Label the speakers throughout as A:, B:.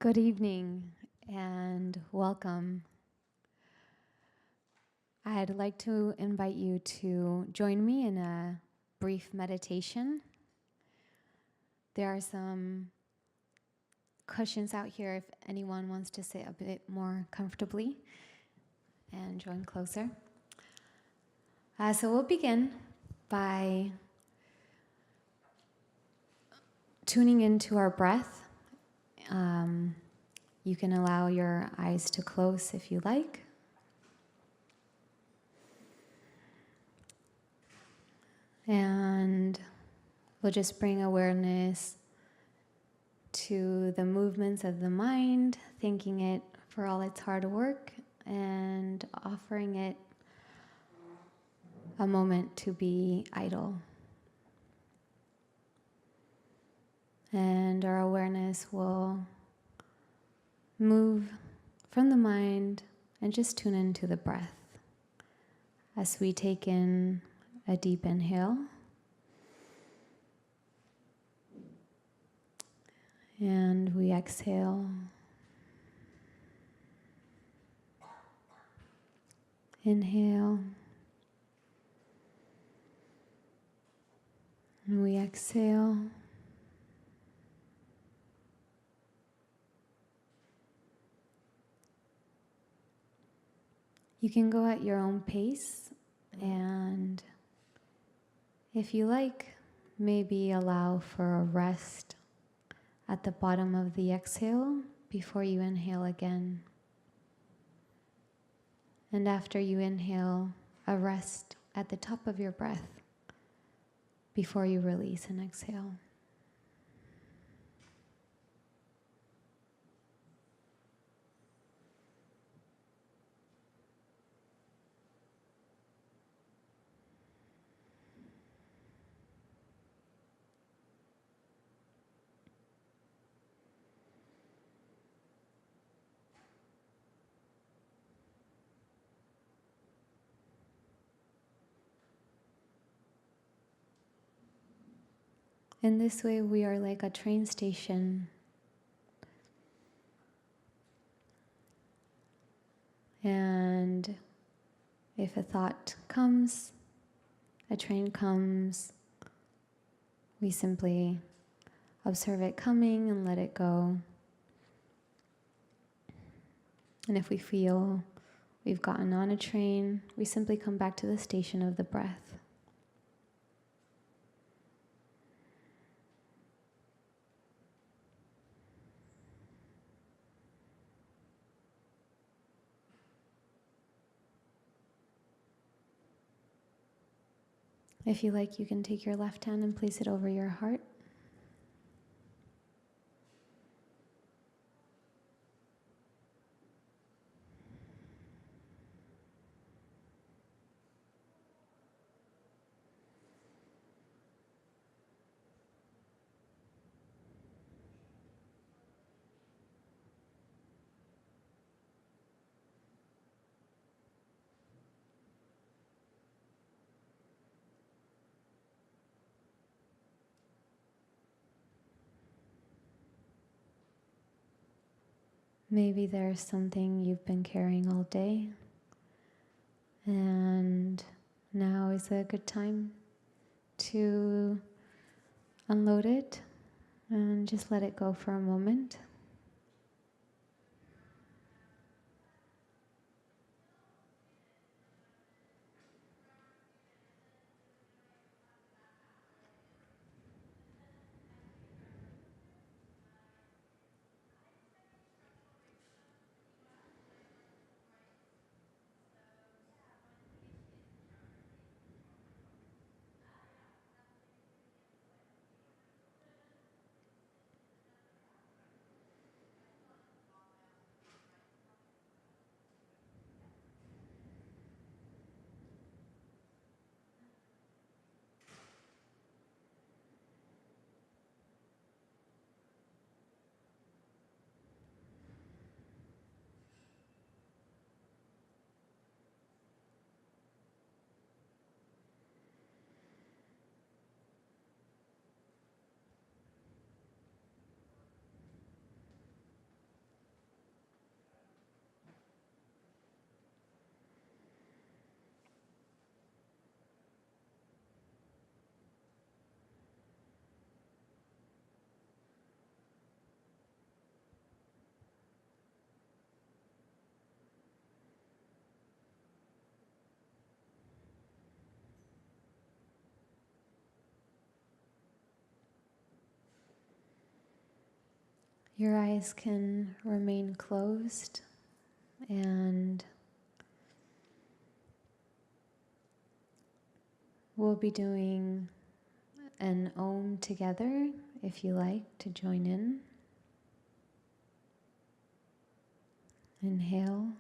A: Good evening and welcome. I'd like to invite you to join me in a brief meditation. There are some cushions out here if anyone wants to sit a bit more comfortably and join closer. So we'll begin by tuning into our breath. You can allow your eyes to close if you like. And we'll just bring awareness to the movements of the mind, thanking it for all its hard work and offering it a moment to be idle. And our awareness will move from the mind and just tune into the breath as we take in a deep inhale and we exhale. Inhale and we exhale. You can go at your own pace, and if you like, maybe allow for a rest at the bottom of the exhale before you inhale again. And after you inhale, a rest at the top of your breath before you release and exhale. In this way, we are like a train station. And if a thought comes, a train comes, we simply observe it coming and let it go. And if we feel we've gotten on a train, we simply come back to the station of the breath. If you like, you can take your left hand and place it over your heart. Maybe there's something you've been carrying all day, and now is a good time to unload it and just let it go for a moment. Your eyes can remain closed, and we'll be doing an Om together if you like to join in. Inhale.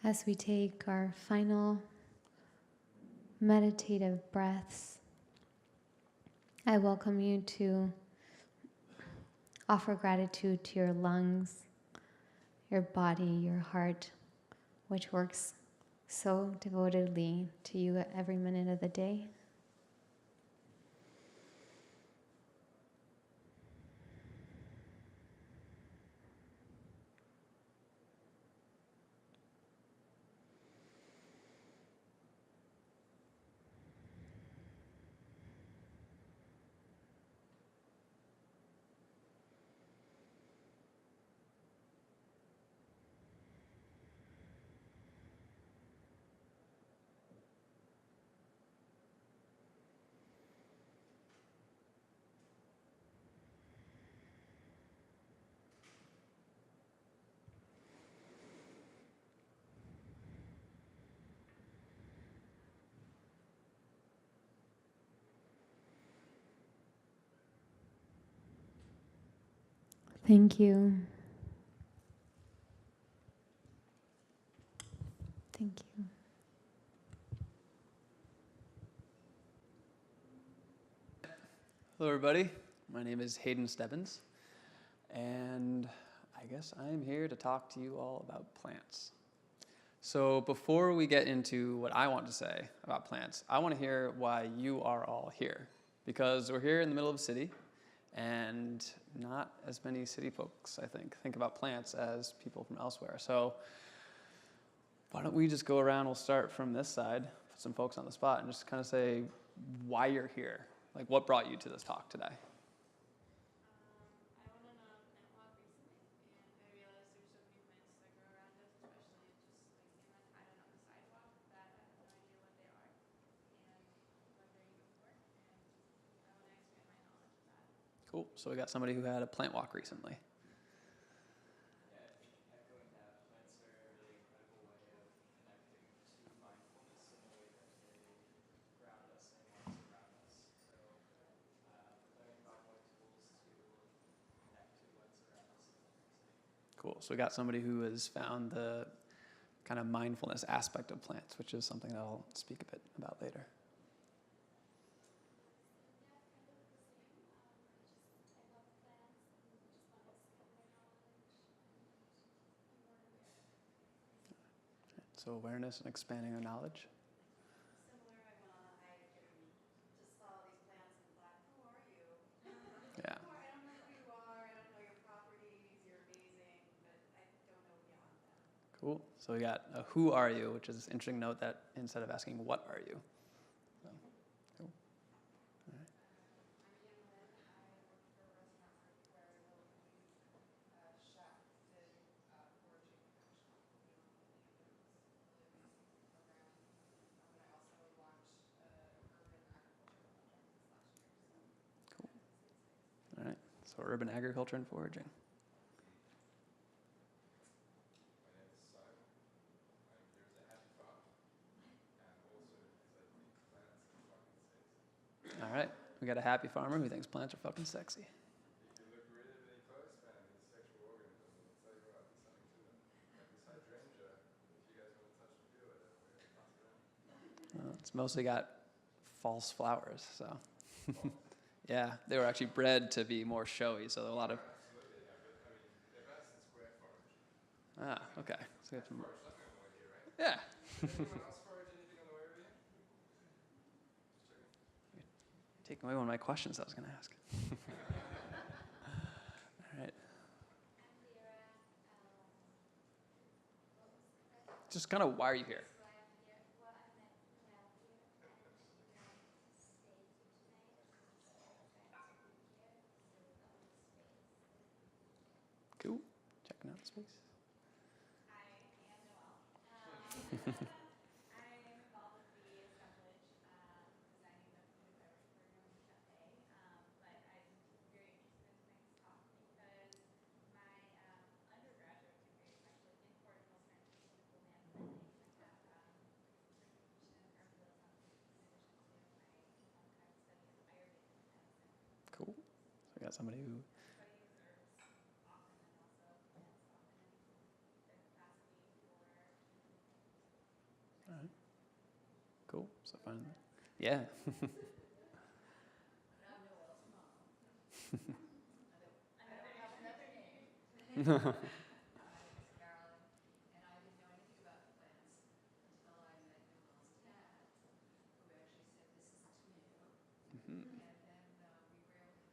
A: As we take our final meditative breaths, I welcome you to offer gratitude to your lungs, your body, your heart, which works so devotedly to you at every minute of the day. Thank you. Thank you.
B: Hello everybody, my name is Hayden Stebbins, and I guess I am here to talk to you all about plants. So before we get into what I want to say about plants, I want to hear why you are all here. Because we're here in the middle of a city, and not as many city folks, I think about plants as people from elsewhere. So why don't we just go around, we'll start from this side, put some folks on the spot, and just kind of say why you're here. Like, what brought you to this talk today?
C: I went on a plant walk recently, and I realized there's so many plants that grow around us, especially just like in the pattern on the sidewalk, that I have no idea what they are and what they're used for, and I want to expand my knowledge of that.
B: Cool. So we got somebody who had a plant walk recently.
D: Yeah, I think echoing that, plants are a really incredible way of connecting to mindfulness in a way that they ground us and what's around us. So learning about what tools to connect to what's around us is amazing.
B: Cool. So we got somebody who has found the kind of mindfulness aspect of plants, which is something that I'll speak a bit about later. So awareness and expanding our knowledge.
E: Similar, I went on a hike and just saw all these plants and thought, who are you?
B: Yeah.
E: I don't know who you are, I don't know your properties, you're amazing, but I don't know beyond that.
B: Cool. So we got a who are you, which is an interesting note that instead of asking what are you. So, cool. All right.
E: I'm Hamlet. I work for a restaurant where I will use chef to foraging action.
B: So urban agriculture and foraging. All right, we got a happy farmer who thinks plants are fucking sexy.
F: If you look really, really close, man, these sexual organisms, I'll tell you what, there's something to them. Like this hydrangea, if you guys want to touch and feel it, we're going to toss it around.
B: It's mostly got false flowers, so. Yeah, they were actually bred to be more showy, so there are a lot of.
F: Absolutely, yeah, but I mean, they're best in square forage.
B: Okay. So we have some,
F: Forage something on the way here, right?
B: yeah.
F: Did anyone else forage anything on the way over here? Just checking.
B: Taking away one of my questions I was going to ask. All right. Just kind of, why are you here? Cool. Checking out the space.
C: I am Noelle. I'm involved with the Assemblage designing the food and beverage program in Cafe. But I'm very interested in tonight's talk because my undergraduate degree is actually in Portugal Pharmaceutical Management. I have certification in pharmaceuticals in addition to my kind of study of Ayurvedic medicine.
B: Cool. So we got somebody who.
C: Studies herbs often and also plants often in the capacity for
B: All right. Cool. So fun. Yeah.
E: I'm Noelle's mom. I don't have another name. My name is Carolyn, and I didn't know anything about plants until I met Noelle's dad, who actually said this is new.
B: Mhm.
E: And then we were able to have a lot of urban planting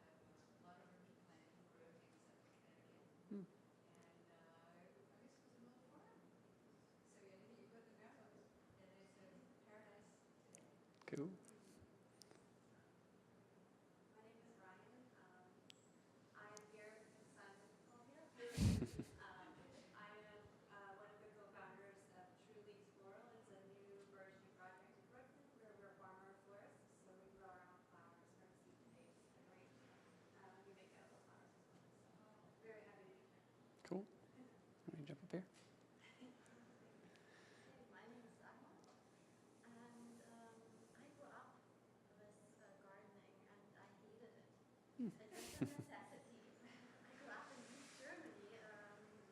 E: grow things up in Connecticut.
B: Hmm.
E: And I guess it was a little farm. So anything you put in the ground goes. And it's a paradise today.
B: Cool.
E: My name is Ryan. I'm here because I'm typical here. I am one of the co-founders of True Leaves Floral. It's a new burgeoning project in Brooklyn where we're farmer florists. So we grow our own flowers from seed to base. And we make edible flowers as well. So very happy to be here.
B: Cool. Let me jump up here.
G: My name is Dagmar, and I grew up with gardening, and I hated it. It's a necessity. I grew up in East Germany,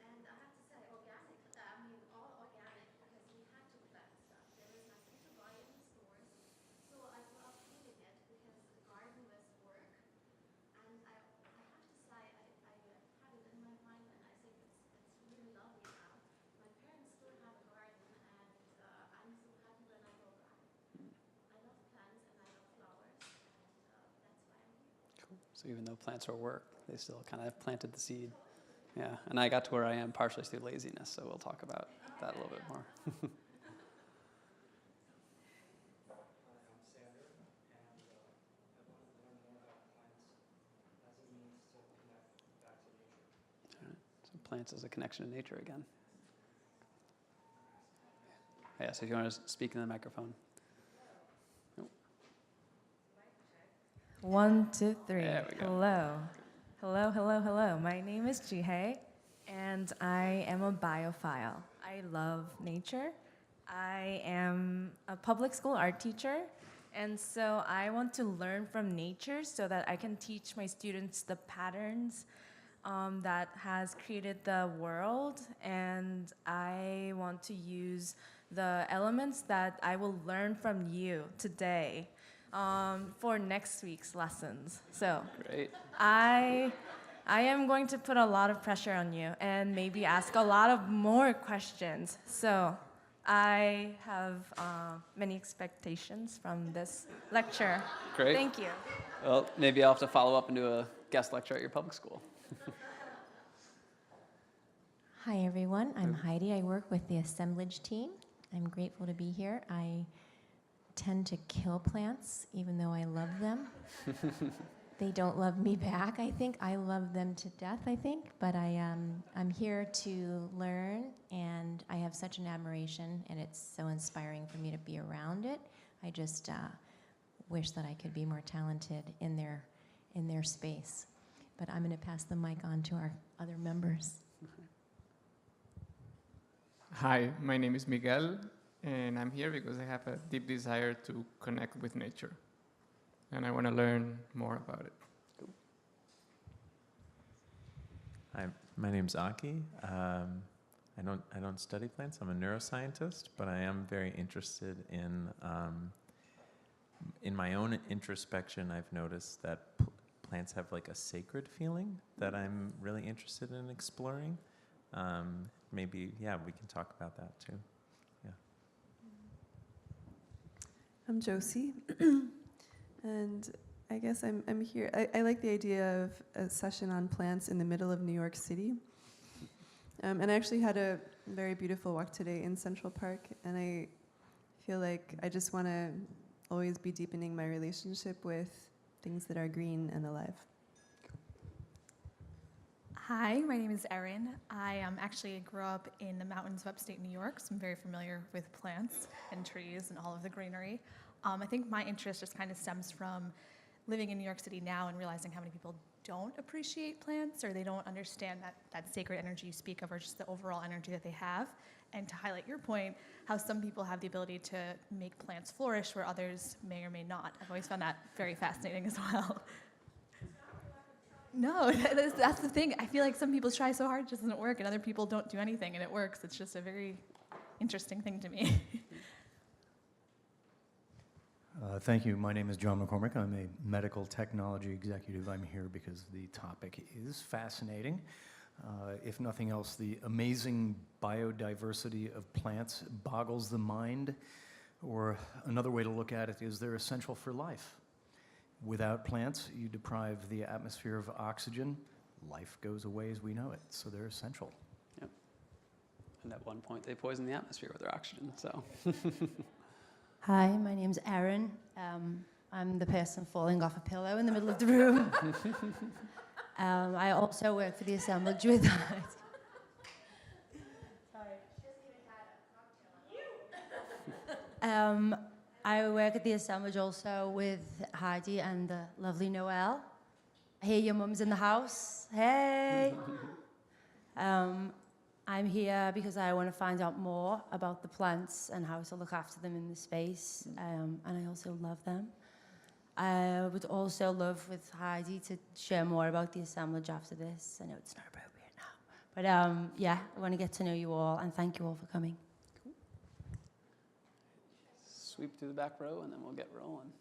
G: and I have to say, organic. I mean, all organic because we had to plant stuff. There was nothing to buy in the stores, so I grew up hating it because the garden was work. And I have to say, I had it in my mind, and I think it's really lovely now. My parents still have a garden, and I'm so happy when I go back. I love plants and I love flowers, and that's why I'm here.
B: Cool. So even though plants are work, they still kind of planted the seed. Yeah. And I got to where I am partially through laziness, so we'll talk about that a little bit more.
D: Hi, I'm Sander, and I wanted to learn more about plants as a means to connect back to nature.
B: All right. So plants as a connection to nature again. Yeah, so if you want to speak in the microphone. Nope.
H: 1, 2, 3.
B: There we go.
H: Hello. Hello, hello, hello. My name is Jihei, and I am a biophile. I love nature. I am a public school art teacher, and so I want to learn from nature so that I can teach my students the patterns that has created the world, and I want to use the elements that I will learn from you today for next week's lessons. So
B: Great.
H: I am going to put a lot of pressure on you and maybe ask a lot of more questions. So I have many expectations from this lecture.
B: Great.
H: Thank you.
B: Well, maybe I'll have to follow up and do a guest lecture at your public school.
I: Hi everyone, I'm Heidi. I work with the Assemblage team. I'm grateful to be here. I tend to kill plants even though I love them. They don't love me back, I think. I love them to death, I think. But I'm here to learn, and I have such an admiration, and it's so inspiring for me to be around it. I just wish that I could be more talented in their space. But I'm going to pass the mic on to our other members.
J: Hi, my name is Miguel, and I'm here because I have a deep desire to connect with nature, and I want to learn more about it.
K: Hi, my name's Aki. I don't study plants. I'm a neuroscientist, but I am very interested in my own introspection. I've noticed that plants have like a sacred feeling that I'm really interested in exploring. Maybe, yeah, we can talk about that too. Yeah.
L: I'm Josie, and I guess I'm here. I like the idea of a session on plants in the middle of New York City. And I actually had a very beautiful walk today in Central Park, and I feel like I just want to always be deepening my relationship with things that are green and alive.
M: Hi, my name is Erin. I actually grew up in the mountains of upstate New York, so I'm very familiar with plants and trees and all of the greenery. I think my interest just kind of stems from living in New York City now and realizing how many people don't appreciate plants, or they don't understand that sacred energy you speak of, or just the overall energy that they have. And to highlight your point, how some people have the ability to make plants flourish where others may or may not. I've always found that very fascinating as well. No, that's the thing. I feel like some people try so hard, it just doesn't work, and other people don't do anything, and it works. It's just a very interesting thing to me.
N: Thank you. My name is John McCormick. I'm a medical technology executive. I'm here because the topic is fascinating. If nothing else, the amazing biodiversity of plants boggles the mind, or another way to look at it is they're essential for life. Without plants, you deprive the atmosphere of oxygen. Life goes away as we know it, so they're essential.
B: Yep. And at one point, they poison the atmosphere with their oxygen, so.
O: Hi, my name's Erin. I'm the person falling off a pillow in the middle of the room. I also work for the Assemblage with I work at the Assemblage also with Heidi and the lovely Noelle. I hear your mum's in the house. Hey! I'm here because I want to find out more about the plants and how to look after them in the space, and I also love them. I would also love with Heidi to share more about the Assemblage after this. I know it's not appropriate now, but yeah, I want to get to know you all, and thank you all for coming.
B: Cool. Sweep through the back row, and then we'll get rolling.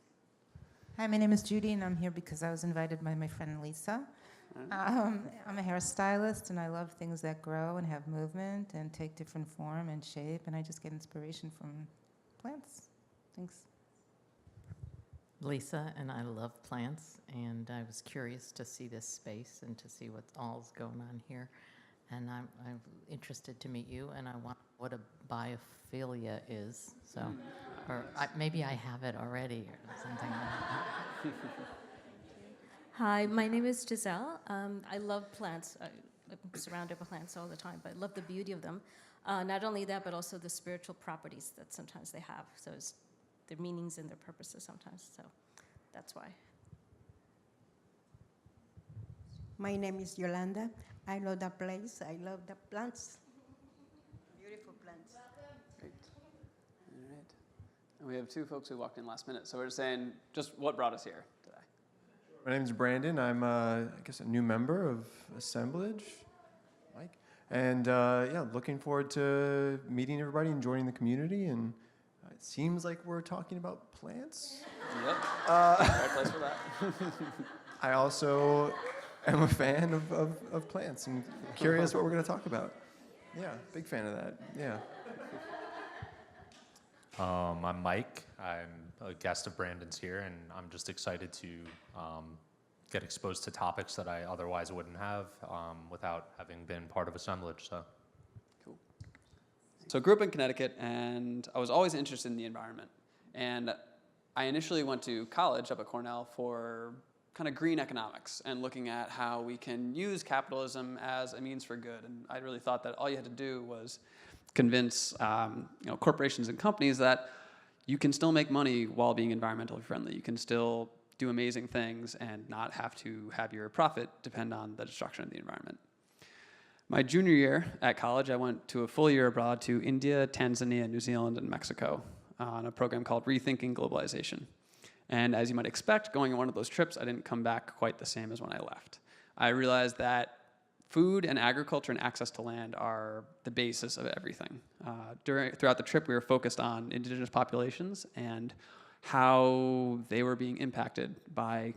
P: Hi, my name is Judy, and I'm here because I was invited by my friend Lisa. I'm a hairstylist, and I love things that grow and have movement and take different form and shape, and I just get inspiration from plants. Thanks.
Q: Lisa, and I love plants, and I was curious to see this space and to see what all's going on here. And I'm interested to meet you, and I want what a biophilia is. So, or maybe I have it already or something like that.
R: Hi, my name is Giselle. I love plants. I'm surrounded by plants all the time, but I love the beauty of them. Not only that, but also the spiritual properties that sometimes they have. So it's their meanings and their purposes sometimes. So that's why.
S: My name is Yolanda. I love the place. I love the plants. Beautiful plants.
B: Great. All right. And we have two folks who walked in last minute. So we're just saying just what brought us here today.
F: My name is Brandon. I'm, I guess, a new member of Assemblage, Mike. And yeah, looking forward to meeting everybody and joining the community. And it seems like we're talking about plants.
B: Yep. Right place for that.
F: I also am a fan of plants and curious what we're going to talk about. Yeah, big fan of that. Yeah.
T: I'm Mike. I'm a guest of Brandon's here, and I'm just excited to get exposed to topics that I otherwise wouldn't have without having been part of Assemblage. So.
B: Cool. So I grew up in Connecticut, and I was always interested in the environment. And I initially went to college up at Cornell for kind of green economics and looking at how we can use capitalism as a means for good. And I really thought that all you had to do was convince corporations and companies that you can still make money while being environmentally friendly. You can still do amazing things and not have to have your profit depend on the destruction of the environment. My junior year at college, I went to a full year abroad to India, Tanzania, New Zealand, and Mexico on a program called Rethinking Globalization. And as you might expect, going on one of those trips, I didn't come back quite the same as when I left. I realized that food and agriculture and access to land are the basis of everything. Throughout the trip, we were focused on indigenous populations and how they were being impacted by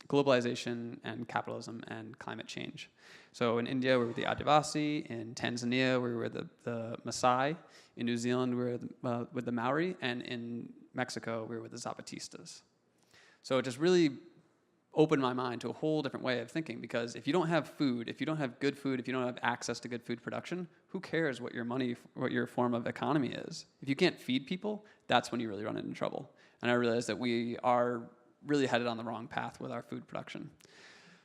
B: globalization and capitalism and climate change. So in India, we were the Adivasi. In Tanzania, we were the Maasai. In New Zealand, we were with the Maori. And in Mexico, we were with the Zapatistas. So it just really opened my mind to a whole different way of thinking, because if you don't have food, if you don't have good food, if you don't have access to good food production, who cares what your form of economy is? If you can't feed people, that's when you really run into trouble. And I realized that we are really headed on the wrong path with our food production.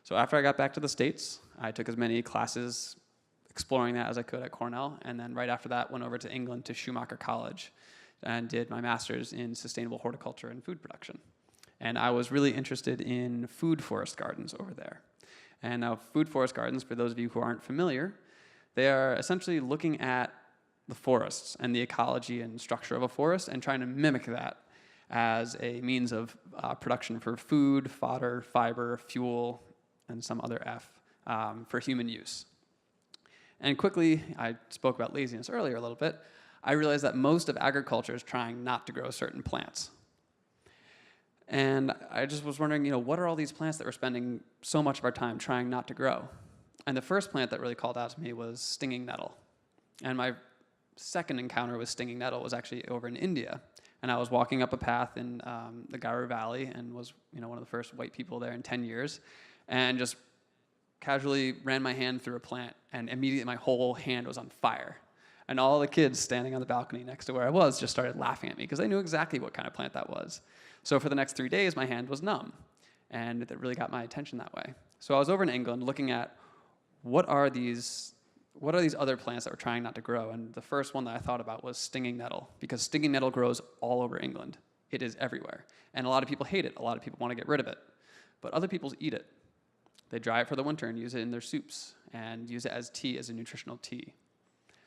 B: So after I got back to the States, I took as many classes exploring that as I could at Cornell, and then right after that went over to England to Schumacher College and did my master's in sustainable horticulture and food production. And I was really interested in food forest gardens over there. And now food forest gardens, for those of you who aren't familiar, they are essentially looking at the forests and the ecology and structure of a forest and trying to mimic that as a means of production for food, fodder, fiber, fuel, and some other F for human use. And quickly, I spoke about laziness earlier a little bit, I realized that most of agriculture is trying not to grow certain plants. And I just was wondering, what are all these plants that we're spending so much of our time trying not to grow? And the first plant that really called out to me was stinging nettle. And my second encounter with stinging nettle was actually over in India. And I was walking up a path in the Garu Valley and was one of the first white people there in 10 years. And just casually ran my hand through a plant, and immediately my whole hand was on fire. And all the kids standing on the balcony next to where I was just started laughing at me because they knew exactly what kind of plant that was. So for the next 3 days, my hand was numb, and that really got my attention that way. So I was over in England looking at what are these other plants that we're trying not to grow, and the first one that I thought about was stinging nettle, because stinging nettle grows all over England. It is everywhere, and a lot of people hate it. A lot of people want to get rid of it, but other people eat it. They dry it for the winter and use it in their soups and use it as tea, as a nutritional tea.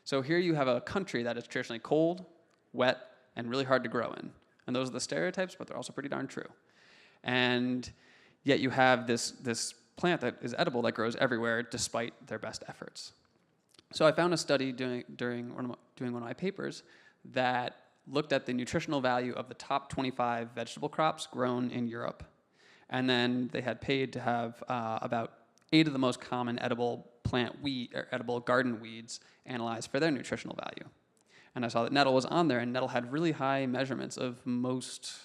B: So here you have a country that is traditionally cold, wet, and really hard to grow in. And those are the stereotypes, but they're also pretty darn true. And yet you have this plant that is edible that grows everywhere despite their best efforts. So I found a study during one of my papers that looked at the nutritional value of the top 25 vegetable crops grown in Europe. And then they had paid to have about 8 of the most common edible edible garden weeds analyzed for their nutritional value. And I saw that nettle was on there, and nettle had really high measurements of most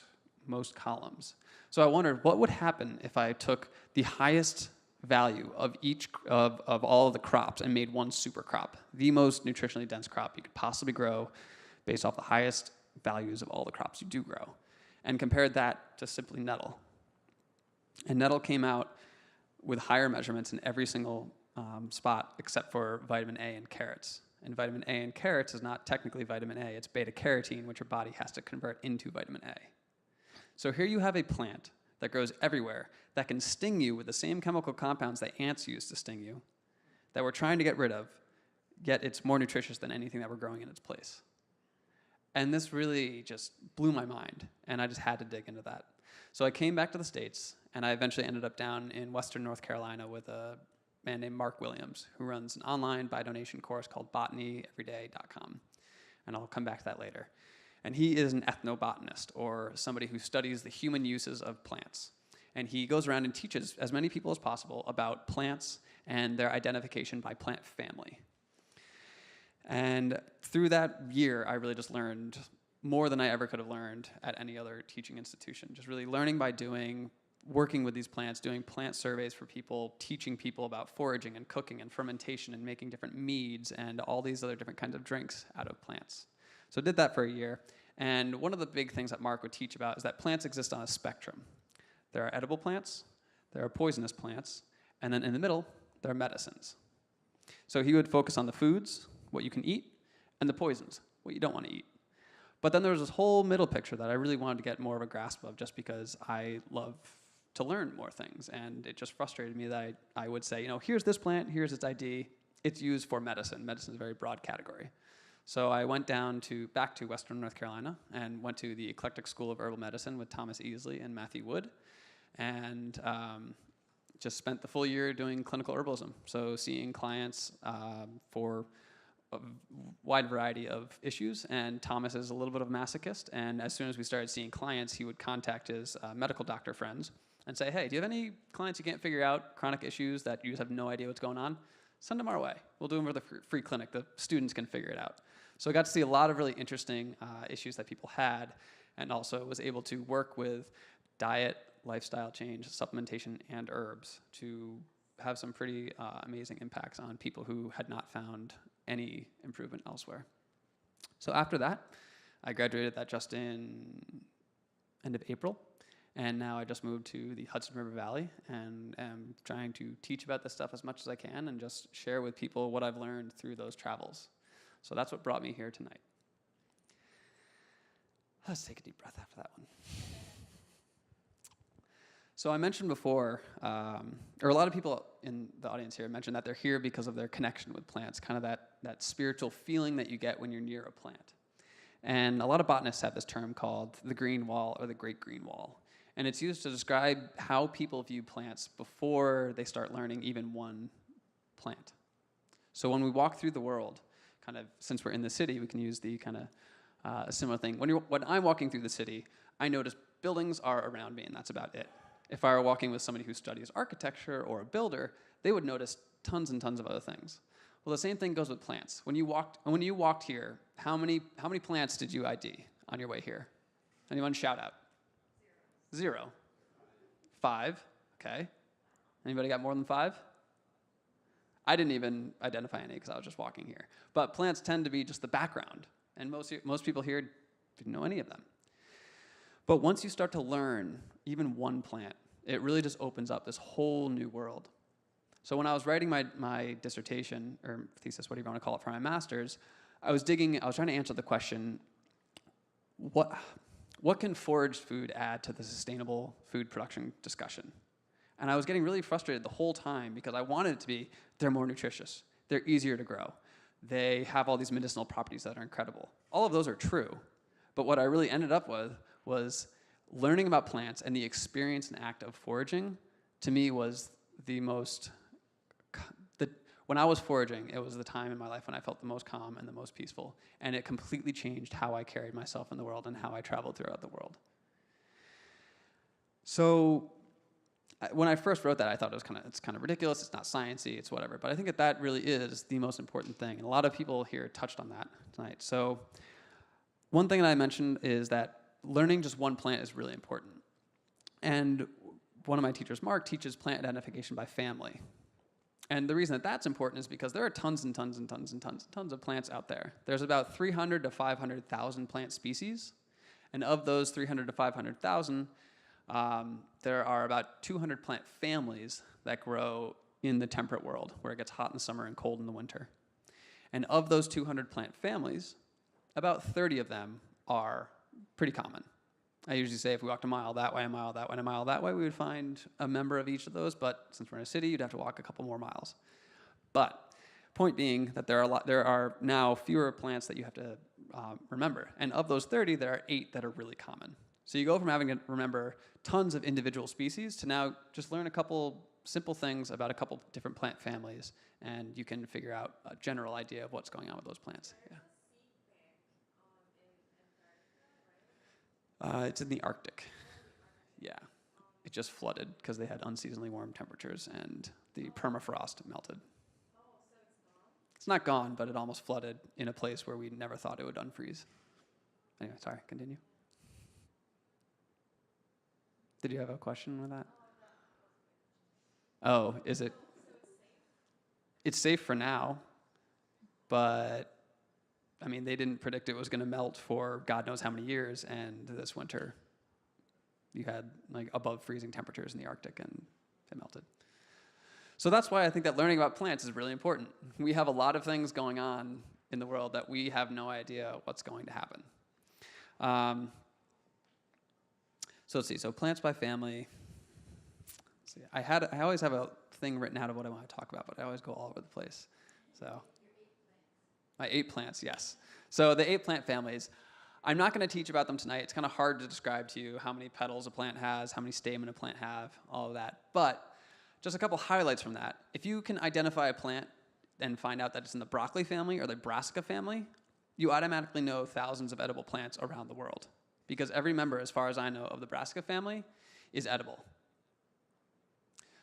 B: columns. So I wondered what would happen if I took the highest value of each of all of the crops and made one super crop, the most nutritionally dense crop you could possibly grow based off the highest values of all the crops you do grow, and compared that to simply nettle. And nettle came out with higher measurements in every single spot except for vitamin A and carrots. And vitamin A in carrots is not technically vitamin A, it's beta-carotene, which your body has to convert into vitamin A. So here you have a plant that grows everywhere that can sting you with the same chemical compounds that ants use to sting you, that we're trying to get rid of, yet it's more nutritious than anything that we're growing in its place. And this really just blew my mind, and I just had to dig into that. So I came back to the States, and I eventually ended up down in Western North Carolina with a man named Mark Williams, who runs an online bio-donation course called botanyeveryday.com. And I'll come back to that later. And he is an ethnobotanist, or somebody who studies the human uses of plants. And he goes around and teaches as many people as possible about plants and their identification by plant family. And through that year, I really just learned more than I ever could have learned at any other teaching institution. Just really learning by doing, working with these plants, doing plant surveys for people, teaching people about foraging and cooking and fermentation and making different meads and all these other different kinds of drinks out of plants. So I did that for a year. And one of the big things that Mark would teach about is that plants exist on a spectrum. There are edible plants, there are poisonous plants, and then in the middle, there are medicines. So he would focus on the foods, what you can eat, and the poisons, what you don't want to eat. But then there was this whole middle picture that I really wanted to get more of a grasp of, just because I love to learn more things. And it just frustrated me that I would say, here's this plant, here's its ID. It's used for medicine. Medicine is a very broad category. So I went back to Western North Carolina and went to the Eclectic School of Herbal Medicine with Thomas Easley and Matthew Wood, and just spent the full year doing clinical herbalism. So seeing clients for a wide variety of issues, and Thomas is a little bit of a masochist, and as soon as we started seeing clients, he would contact his medical doctor friends and say, hey, do you have any clients you can't figure out, chronic issues that you just have no idea what's going on? Send them our way. We'll do them for the free clinic. The students can figure it out. So I got to see a lot of really interesting issues that people had, and also was able to work with diet, lifestyle change, supplementation, and herbs to have some pretty amazing impacts on people who had not found any improvement elsewhere. So after that, I graduated that just in end of April, and now I just moved to the Hudson River Valley and am trying to teach about this stuff as much as I can and just share with people what I've learned through those travels. So that's what brought me here tonight. Let's take a deep breath after that one. So I mentioned before, or a lot of people in the audience here mentioned that they're here because of their connection with plants, kind of that spiritual feeling that you get when you're near a plant. And a lot of botanists have this term called the green wall or the great green wall. And it's used to describe how people view plants before they start learning even one plant. So when we walk through the world, kind of, since we're in the city, we can use the kind of a similar thing. When I'm walking through the city, I notice buildings are around me, and that's about it. If I were walking with somebody who studies architecture or a builder, they would notice tons and tons of other things. Well, the same thing goes with plants. When you walked here, how many plants did you ID on your way here? Anyone shout out? 0. 5. Okay. Anybody got more than 5? I didn't even identify any because I was just walking here. But plants tend to be just the background, and most people here didn't know any of them. But once you start to learn even one plant, it really just opens up this whole new world. So when I was writing my dissertation, or thesis, whatever you want to call it, for my master's, I was trying to answer the question, what can foraged food add to the sustainable food production discussion? And I was getting really frustrated the whole time because I wanted it to be, they're more nutritious, they're easier to grow, they have all these medicinal properties that are incredible. All of those are true, but what I really ended up with was learning about plants, and the experience and act of foraging, to me, was the most, when I was foraging, it was the time in my life when I felt the most calm and the most peaceful, and it completely changed how I carried myself in the world and how I traveled throughout the world. So when I first wrote that, I thought it's kind of ridiculous, it's not sciencey, it's whatever, but I think that really is the most important thing, and a lot of people here touched on that tonight. So one thing that I mentioned is that learning just one plant is really important. And one of my teachers, Mark, teaches plant identification by family. And the reason that that's important is because there are tons and tons and tons and tons and tons of plants out there. There's about 300 to 500,000 plant species. And of those 300 to 500,000, there are about 200 plant families that grow in the temperate world, where it gets hot in the summer and cold in the winter. And of those 200 plant families, about 30 of them are pretty common. I usually say if we walked a mile that way, a mile that way, and a mile that way, we would find a member of each of those, but since we're in a city, you'd have to walk a couple more miles. But point being that there are now fewer plants that you have to remember, and of those 30, there are 8 that are really common. So you go from having to remember tons of individual species to now just learn a couple simple things about a couple different plant families, and you can figure out a general idea of what's going on with those plants. Yeah. It's in the Arctic. Yeah. It just flooded because they had unseasonably warm temperatures and the permafrost melted. It's not gone, but it almost flooded in a place where we never thought it would unfreeze. Anyway, sorry, continue. Did you have a question with that? Oh, is it? It's safe for now, but I mean, they didn't predict it was going to melt for God knows how many years, and this winter you had like above freezing temperatures in the Arctic, and it melted. So that's why I think that learning about plants is really important. We have a lot of things going on in the world that we have no idea what's going to happen. So let's see. So plants by family. Let's see. I always have a thing written out of what I want to talk about, but I always go all over the place. So my 8 plants, yes. So the 8 plant families. I'm not going to teach about them tonight. It's kind of hard to describe to you how many petals a plant has, how many stamen a plant have, all of that. But just a couple highlights from that. If you can identify a plant and find out that it's in the broccoli family or the brassica family, you automatically know thousands of edible plants around the world. Because every member, as far as I know, of the brassica family is edible.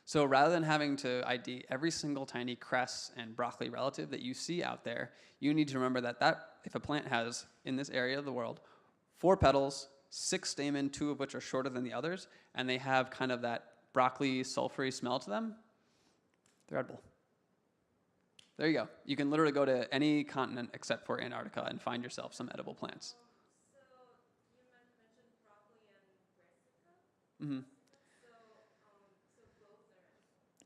B: So rather than having to ID every single tiny cress and broccoli relative that you see out there, you need to remember that if a plant has, in this area of the world, 4 petals, 6 stamen, 2 of which are shorter than the others, and they have kind of that broccoli sulfury smell to them, they're edible. There you go. You can literally go to any continent except for Antarctica and find yourself some edible plants.
E: So you mentioned broccoli and brassica.
B: Mm-hmm.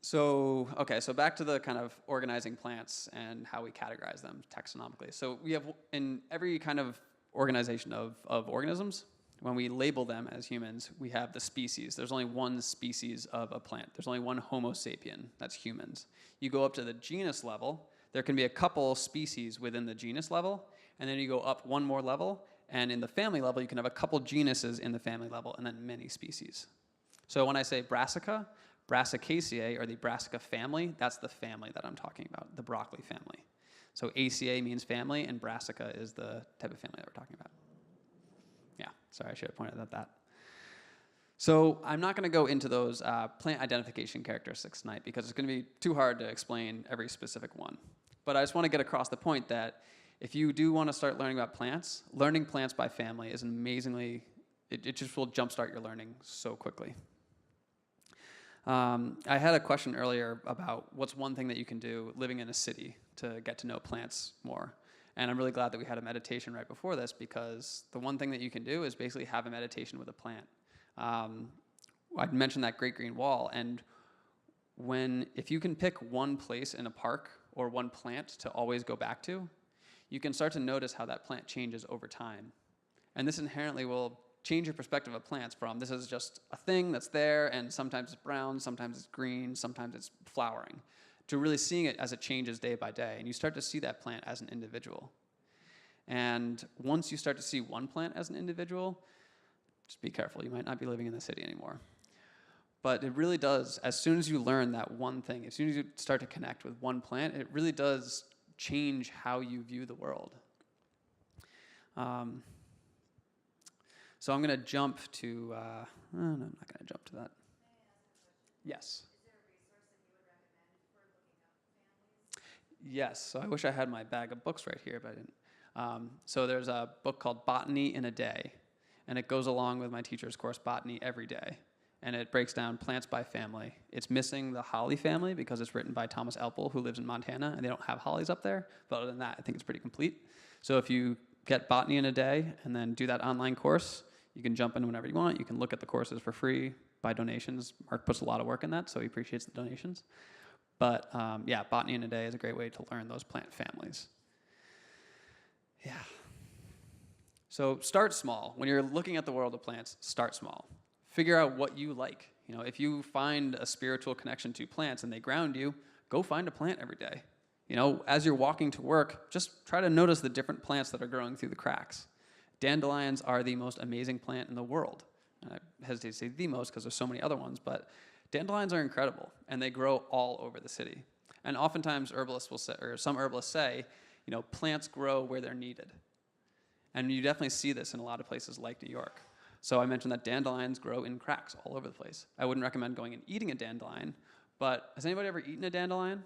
E: So both are.
B: So back to the kind of organizing plants and how we categorize them taxonomically. So we have, in every kind of organization of organisms, when we label them as humans, we have the species. There's only one species of a plant. There's only one Homo sapien, that's humans. You go up to the genus level, there can be a couple species within the genus level, and then you go up one more level, and in the family level, you can have a couple genuses in the family level, and then many species. So when I say brassica, Brassicaceae, or the brassica family, that's the family that I'm talking about, the broccoli family. So ACA means family, and brassica is the type of family that we're talking about. Yeah, sorry, I should have pointed out that. So I'm not going to go into those plant identification characteristics tonight because it's going to be too hard to explain every specific one. But I just want to get across the point that if you do want to start learning about plants, learning plants by family is amazingly, it just will jumpstart your learning so quickly. I had a question earlier about what's one thing that you can do living in a city to get to know plants more. And I'm really glad that we had a meditation right before this because the one thing that you can do is basically have a meditation with a plant. I'd mentioned that Great Green Wall, and if you can pick one place in a park or one plant to always go back to, you can start to notice how that plant changes over time. And this inherently will change your perspective of plants from this is just a thing that's there and sometimes it's brown, sometimes it's green, sometimes it's flowering, to really seeing it as it changes day by day. And you start to see that plant as an individual. And once you start to see one plant as an individual, just be careful. You might not be living in the city anymore. But it really does, as soon as you learn that one thing, as soon as you start to connect with one plant, it really does change how you view the world. So I'm going to jump to, no, I'm not going to jump to that. Yes. Yes, so I wish I had my bag of books right here, but I didn't. So there's a book called Botany in a Day, and it goes along with my teacher's course, Botany Every Day, and it breaks down plants by family. It's missing the holly family because it's written by Thomas Elpel, who lives in Montana, and they don't have hollies up there, but other than that, I think it's pretty complete. So if you get Botany in a Day and then do that online course, you can jump in whenever you want. You can look at the courses for free by donations. Mark puts a lot of work in that, so he appreciates the donations. But yeah, Botany in a Day is a great way to learn those plant families. Yeah. So start small. When you're looking at the world of plants, start small. Figure out what you like. You know, if you find a spiritual connection to plants and they ground you, go find a plant every day. You know, as you're walking to work, just try to notice the different plants that are growing through the cracks. Dandelions are the most amazing plant in the world. And I hesitate to say the most because there's so many other ones, but dandelions are incredible, and they grow all over the city. And oftentimes herbalists will say, or some herbalists say, you know, plants grow where they're needed. And you definitely see this in a lot of places like New York. So I mentioned that dandelions grow in cracks all over the place. I wouldn't recommend going and eating a dandelion, but has anybody ever eaten a dandelion?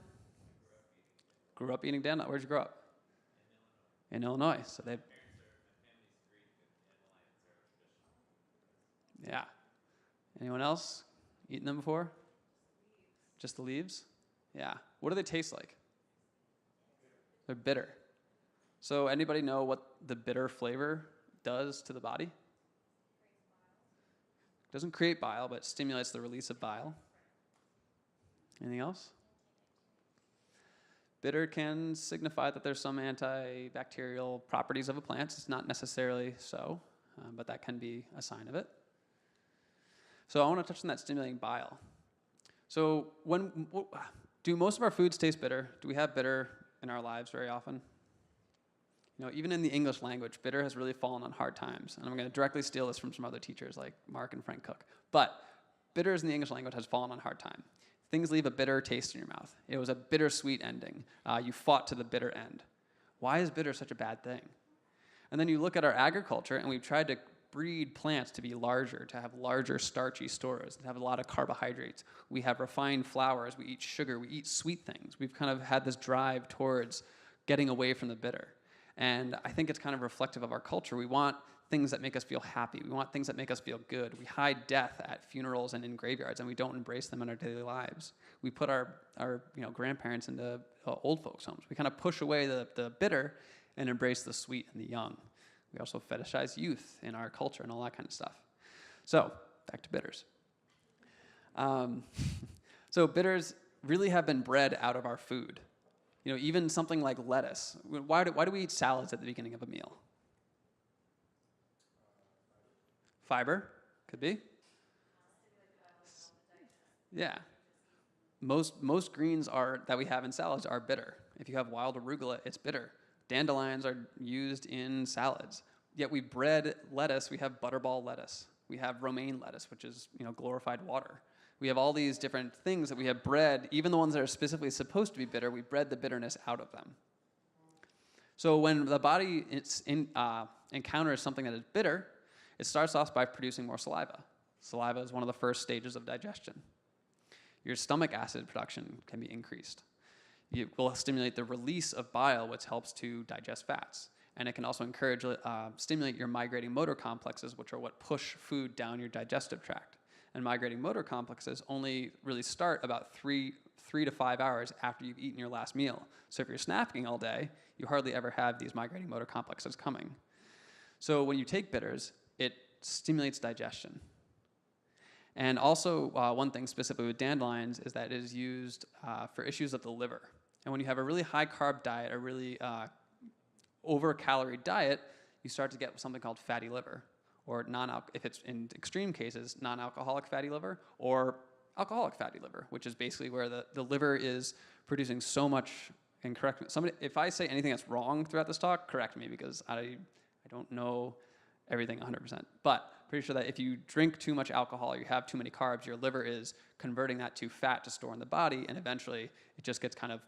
B: Grew up eating dandelion. Where'd you grow up? In Illinois. So they. Yeah. Anyone else eaten them before? Just the leaves? Yeah. What do they taste like? They're bitter. So anybody know what the bitter flavor does to the body? It doesn't create bile, but stimulates the release of bile. Anything else? Bitter can signify that there's some antibacterial properties of a plant. It's not necessarily so. but that can be a sign of it. So I want to touch on that stimulating bile. So do most of our foods taste bitter? Do we have bitter in our lives very often? You know, even in the English language, bitter has really fallen on hard times. And I'm going to directly steal this from some other teachers like Mark and Frank Cook. But bitters in the English language has fallen on hard time. Things leave a bitter taste in your mouth. It was a bittersweet ending. You fought to the bitter end. Why is bitter such a bad thing? And then you look at our agriculture, and we've tried to breed plants to be larger, to have larger starchy stores, to have a lot of carbohydrates. We have refined flours, we eat sugar, we eat sweet things. We've kind of had this drive towards getting away from the bitter. And I think it's kind of reflective of our culture. We want things that make us feel happy. We want things that make us feel good. We hide death at funerals and in graveyards, and we don't embrace them in our daily lives. We put our grandparents into old folks' homes. We kind of push away the bitter and embrace the sweet and the young. We also fetishize youth in our culture and all that kind of stuff. So, back to bitters. So bitters really have been bred out of our food. You know, even something like lettuce. Why do we eat salads at the beginning of a meal? Fiber, could be. Yeah. Most greens that we have in salads are bitter. If you have wild arugula, it's bitter. Dandelions are used in salads. Yet we bred lettuce. We have butterball lettuce. We have romaine lettuce, which is glorified water. We have all these different things that we have bred, even the ones that are specifically supposed to be bitter, we bred the bitterness out of them. So when the body encounters something that is bitter, it starts off by producing more saliva. Saliva is one of the first stages of digestion. Your stomach acid production can be increased. It will stimulate the release of bile, which helps to digest fats. And it can also stimulate your migrating motor complexes, which are what push food down your digestive tract. And migrating motor complexes only really start about 3 to 5 hours after you've eaten your last meal. So if you're snacking all day, you hardly ever have these migrating motor complexes coming. So when you take bitters, it stimulates digestion. And also, one thing specifically with dandelions is that it is used for issues of the liver. And when you have a really high carb diet, a really over-calorie diet, you start to get something called fatty liver, or if it's in extreme cases, non-alcoholic fatty liver, or alcoholic fatty liver, which is basically where the liver is producing so much. And correct me, somebody, if I say anything that's wrong throughout this talk, correct me, because I don't know everything 100%. But pretty sure that if you drink too much alcohol, or you have too many carbs, your liver is converting that to fat to store in the body, and eventually it just gets kind of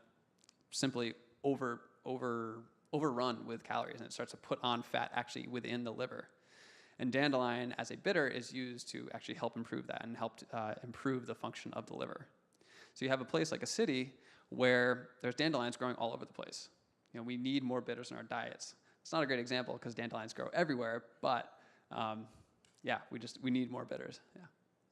B: simply overrun with calories, and it starts to put on fat actually within the liver. And dandelion, as a bitter, is used to actually help improve that and help improve the function of the liver. So you have a place like a city where there's dandelions growing all over the place. We need more bitters in our diets. It's not a great example because dandelions grow everywhere, but yeah, we need more bitters. Yeah.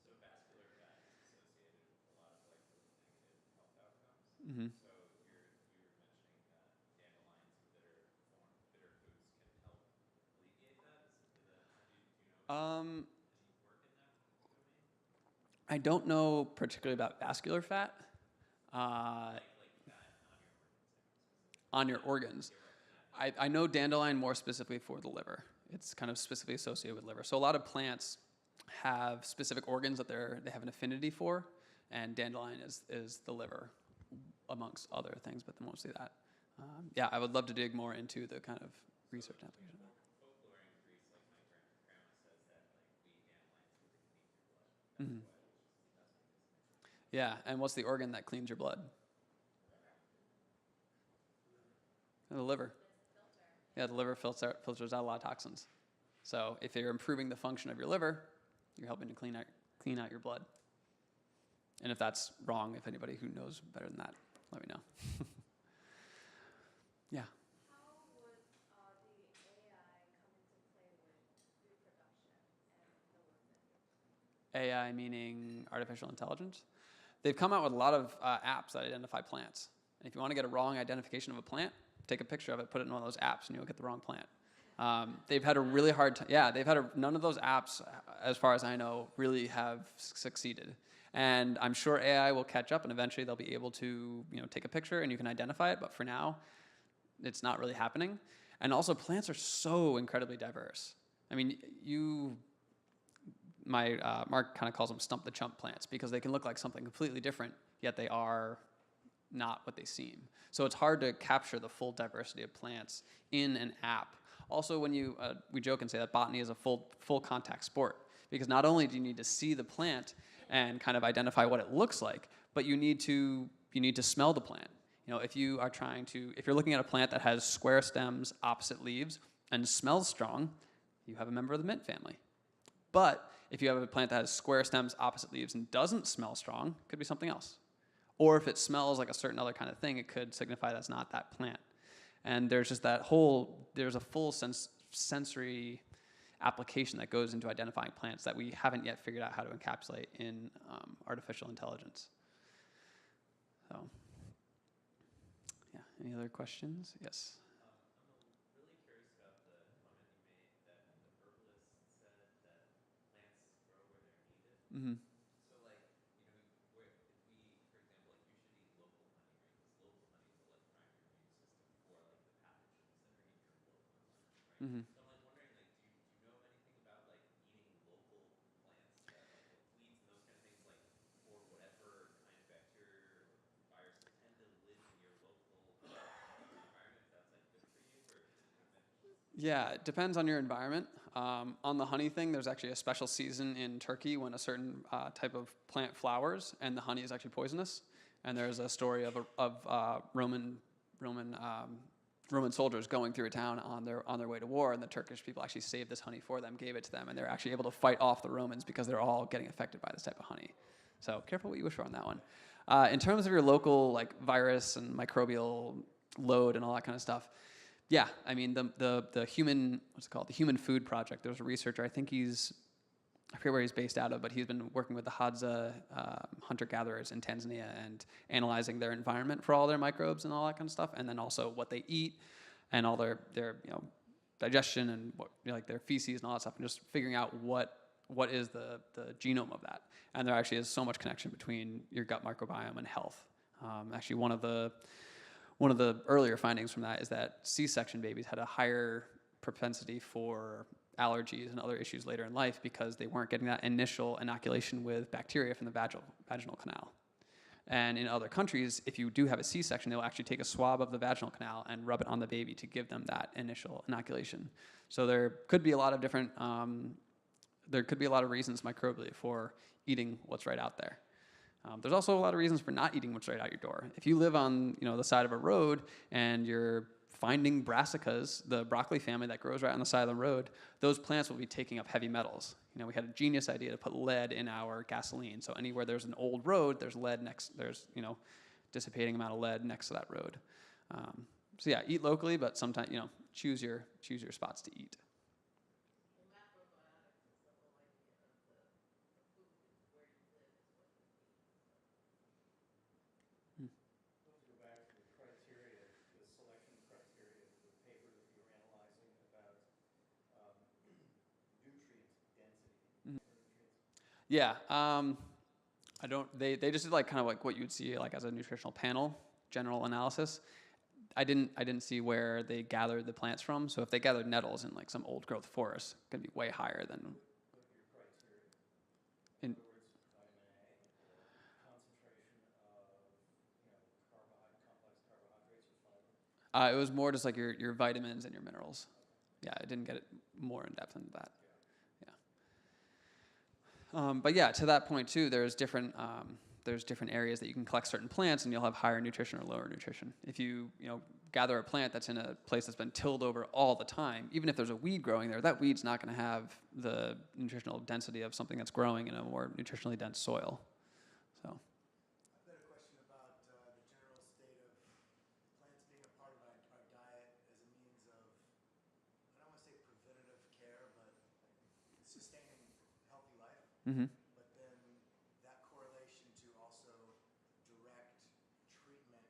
K: So vascular fat is associated with a lot of those negative health outcomes.
B: Mm-hmm.
K: So you're mentioning that dandelions in bitter foods can help alleviate that. Do you know any work in that domain?
B: I don't know particularly about vascular fat.
K: Like fat
B: on your organs. I know dandelion more specifically for the liver. It's kind of specifically associated with liver. So a lot of plants have specific organs that they have an affinity for, and dandelion is the liver, amongst other things, but mostly that. Yeah, I would love to dig more into the kind of research application.
K: Folklore in Greece, like my grandma says that we eat dandelions because they clean your blood.
B: Mm-hmm. Yeah, and what's the organ that cleans your blood? The liver. Yeah, the liver filters out a lot of toxins. So if you're improving the function of your liver, you're helping to clean out your blood. And if that's wrong, if anybody who knows better than that, let me know. Yeah.
G: How would the AI come into play with reproduction and the work that you're doing?
B: AI meaning artificial intelligence. They've come out with a lot of apps that identify plants. And if you want to get a wrong identification of a plant, take a picture of it, put it in one of those apps, and you'll get the wrong plant. They've had a really hard time. Yeah, none of those apps, as far as I know, really have succeeded. And I'm sure AI will catch up, and eventually they'll be able to, take a picture and you can identify it. But for now, it's not really happening. And also, plants are so incredibly diverse. I mean, Mark kind of calls them stump the chump plants because they can look like something completely different, yet they are not what they seem. So it's hard to capture the full diversity of plants in an app. Also, when we joke and say that botany is a full contact sport, because not only do you need to see the plant and kind of identify what it looks like, but you need to smell the plant. If you're looking at a plant that has square stems, opposite leaves, and smells strong, you have a member of the mint family. But if you have a plant that has square stems, opposite leaves, and doesn't smell strong, it could be something else. Or if it smells like a certain other kind of thing, it could signify that's not that plant. And there's just there's a full sensory application that goes into identifying plants that we haven't yet figured out how to encapsulate in artificial intelligence. So, yeah, any other questions? Yes.
K: I'm really curious about the comment you made that the herbalist said that plants grow where they're needed.
B: Mm-hmm.
K: So, like, for example, you should eat local honey, right? Because local honey will like prime your immune system for like the pathogens that are in your local environment, right?
B: Mm-hmm.
K: So I'm like wondering, like, do you know of anything about like eating local plants that like with weeds and those kind of things, like for whatever kind of bacteria or viruses tend to live in your local environment? That's like good for you, or is it beneficial?
B: Yeah, it depends on your environment. On the honey thing, there's actually a special season in Turkey when a certain type of plant flowers, and the honey is actually poisonous. And there's a story of Roman soldiers going through a town on their way to war, and the Turkish people actually saved this honey for them, gave it to them, and they're actually able to fight off the Romans because they're all getting affected by this type of honey. So careful what you wish for on that one. In terms of your local like virus and microbial load and all that kind of stuff, yeah, I mean the human, what's it called, the Human Food Project. There's a researcher, I forget where he's based out of, but he's been working with the Hadza hunter-gatherers in Tanzania and analyzing their environment for all their microbes and all that kind of stuff, and then also what they eat and all their digestion and like their feces and all that stuff, and just figuring out what is the genome of that. And there actually is so much connection between your gut microbiome and health. Actually, one of the earlier findings from that is that C-section babies had a higher propensity for allergies and other issues later in life because they weren't getting that initial inoculation with bacteria from the vaginal canal. And in other countries, if you do have a C-section, they'll actually take a swab of the vaginal canal and rub it on the baby to give them that initial inoculation. So there could be a lot of different, reasons microbially for eating what's right out there. There's also a lot of reasons for not eating what's right out your door. If you live on the side of a road and you're finding brassicas, the broccoli family that grows right on the side of the road, those plants will be taking up heavy metals. We had a genius idea to put lead in our gasoline. So anywhere there's an old road, there's lead there's dissipating amount of lead next to that road. So yeah, eat locally, but sometimes choose your spots to eat. Yeah, I don't. They just did like kind of like what you'd see like as a nutritional panel, general analysis. I didn't see where they gathered the plants from. So if they gathered nettles in like some old growth forest, it's gonna be way higher than. In, it was more just like your vitamins and your minerals. Yeah, I didn't get it more in depth into that. But yeah, to that point too, there's different areas that you can collect certain plants, and you'll have higher nutrition or lower nutrition. If you gather a plant that's in a place that's been tilled over all the time, even if there's a weed growing there, that weed's not going to have the nutritional density of something that's growing in a more nutritionally dense soil. So.
U: I've got a question about the general state of plants being a part of our diet as a means of, I don't want to say preventative care, but sustaining healthy life.
B: Mm-hmm.
U: But then that correlation to also direct treatment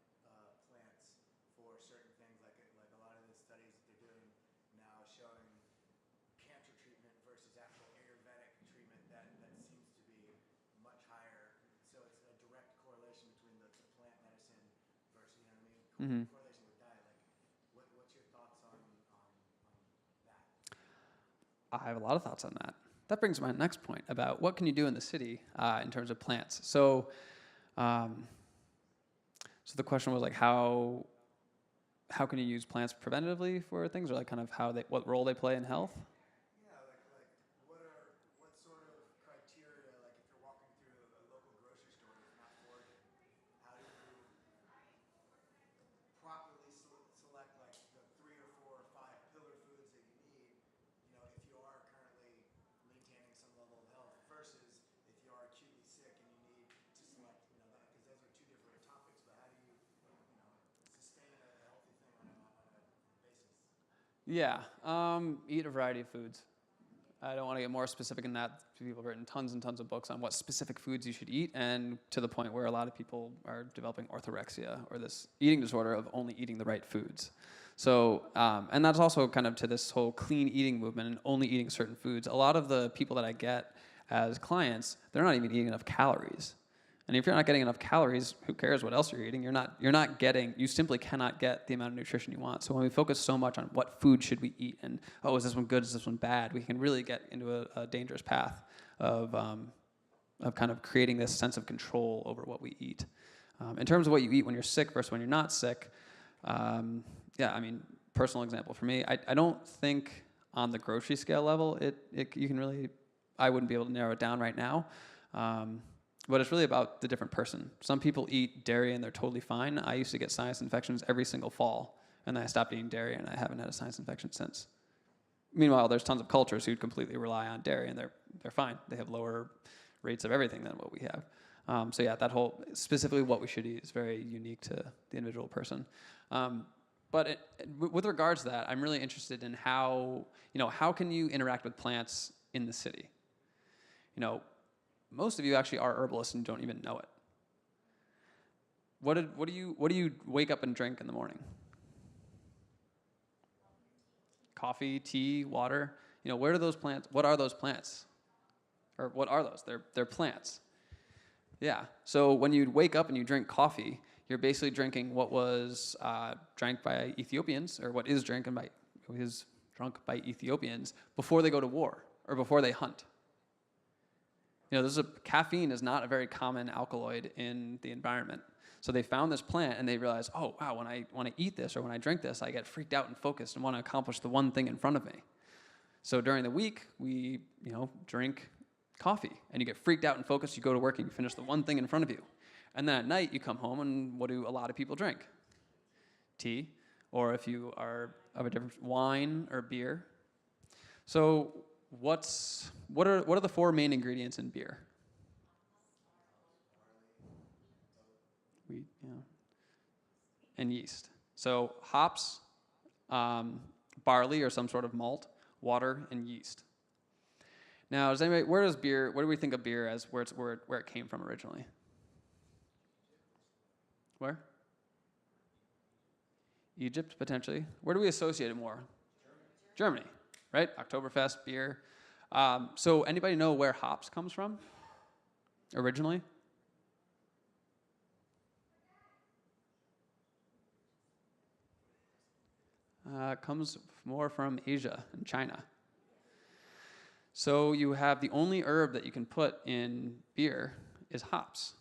U: plants for certain things, like a lot of the studies that they're doing now showing cancer treatment versus actual Ayurvedic treatment that seems to be much higher. So it's a direct correlation between the plant medicine versus,
B: Mm-hmm.
U: correlation with diet. Like, what's your thoughts on that?
B: I have a lot of thoughts on that. That brings my next point about what can you do in the city in terms of plants. So, so the question was like how can you use plants preventatively for things, or like kind of what role they play in health?
U: Yeah, what sort of criteria, like if you're walking through a local grocery store that's not foraging, how do you properly select like the 3 or 4 or 5 pillar foods that you need, you know, if you are currently maintaining some level of health versus if you are acutely sick and you need to select, you know, that, because those are two different topics, but how do you, you know, sustain a healthy thing on a basis?
B: Yeah, eat a variety of foods. I don't want to get more specific than that. People have written tons and tons of books on what specific foods you should eat, and to the point where a lot of people are developing orthorexia, or this eating disorder of only eating the right foods. So, and that's also kind of to this whole clean eating movement and only eating certain foods. A lot of the people that I get as clients, they're not even eating enough calories. And if you're not getting enough calories, who cares what else you're eating? You simply cannot get the amount of nutrition you want. So when we focus so much on what food should we eat and, oh, is this one good, is this one bad, we can really get into a dangerous path of kind of creating this sense of control over what we eat. In terms of what you eat when you're sick versus when you're not sick, yeah, I mean, personal example for me, I don't think on the grocery scale level, you can really, I wouldn't be able to narrow it down right now. But it's really about the different person. Some people eat dairy and they're totally fine. I used to get sinus infections every single fall, and then I stopped eating dairy and I haven't had a sinus infection since. Meanwhile, there's tons of cultures who completely rely on dairy and they're fine. They have lower rates of everything than what we have. So yeah, that whole, specifically what we should eat is very unique to the individual person. But with regards to that, I'm really interested in how can you interact with plants in the city? Most of you actually are herbalists and don't even know it. What do you wake up and drink in the morning? Coffee, tea, water. Where do those plants? What are those plants? Or what are those? They're plants. Yeah. So when you wake up and you drink coffee, you're basically drinking what was drank by Ethiopians, or what is drunk by Ethiopians before they go to war or before they hunt. Caffeine is not a very common alkaloid in the environment. So they found this plant and they realized, oh, wow, when I eat this or when I drink this, I get freaked out and focused and want to accomplish the one thing in front of me. So during the week, we, drink coffee and you get freaked out and focused, you go to work and you finish the one thing in front of you. And then at night, you come home and what do a lot of people drink? Tea, or if you are of a different wine or beer. So what are the 4 main ingredients in beer? Wheat, and yeast. So hops, barley or some sort of malt, water, and yeast. Now, where do we think of beer as where it came from originally? Where? Egypt, potentially. Where do we associate it more? Germany, right? Oktoberfest, beer. So anybody know where hops comes from originally? It comes more from Asia and China. So you have the only herb that you can put in beer is hops.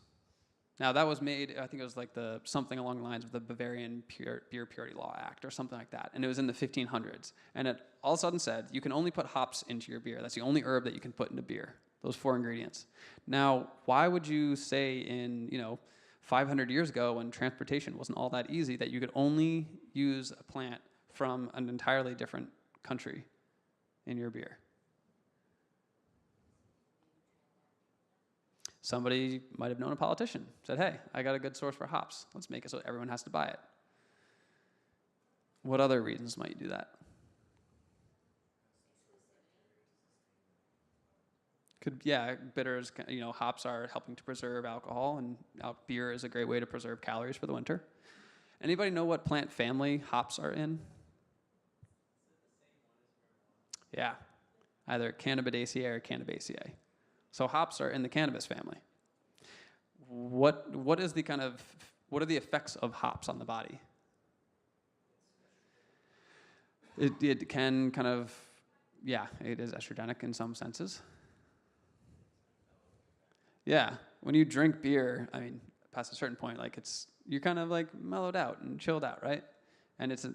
B: Now that was made, I think it was like something along the lines of the Bavarian Beer Purity Law Act or something like that. And it was in the 1500s. And it all of a sudden said, you can only put hops into your beer. That's the only herb that you can put into beer, those 4 ingredients. Now, why would you say in, 500 years ago when transportation wasn't all that easy that you could only use a plant from an entirely different country in your beer? Somebody might have known a politician, said, hey, I got a good source for hops. Let's make it so everyone has to buy it. What other reasons might you do that? Bitters, hops are helping to preserve alcohol, and beer is a great way to preserve calories for the winter. Anybody know what plant family hops are in? Yeah, either Cannabidaceae or Cannabaceae. So hops are in the cannabis family. What are the effects of hops on the body? It can kind of Yeah, it is estrogenic in some senses. Yeah, when you drink beer, I mean, past a certain point, like you're kind of like mellowed out and chilled out, right? And it's,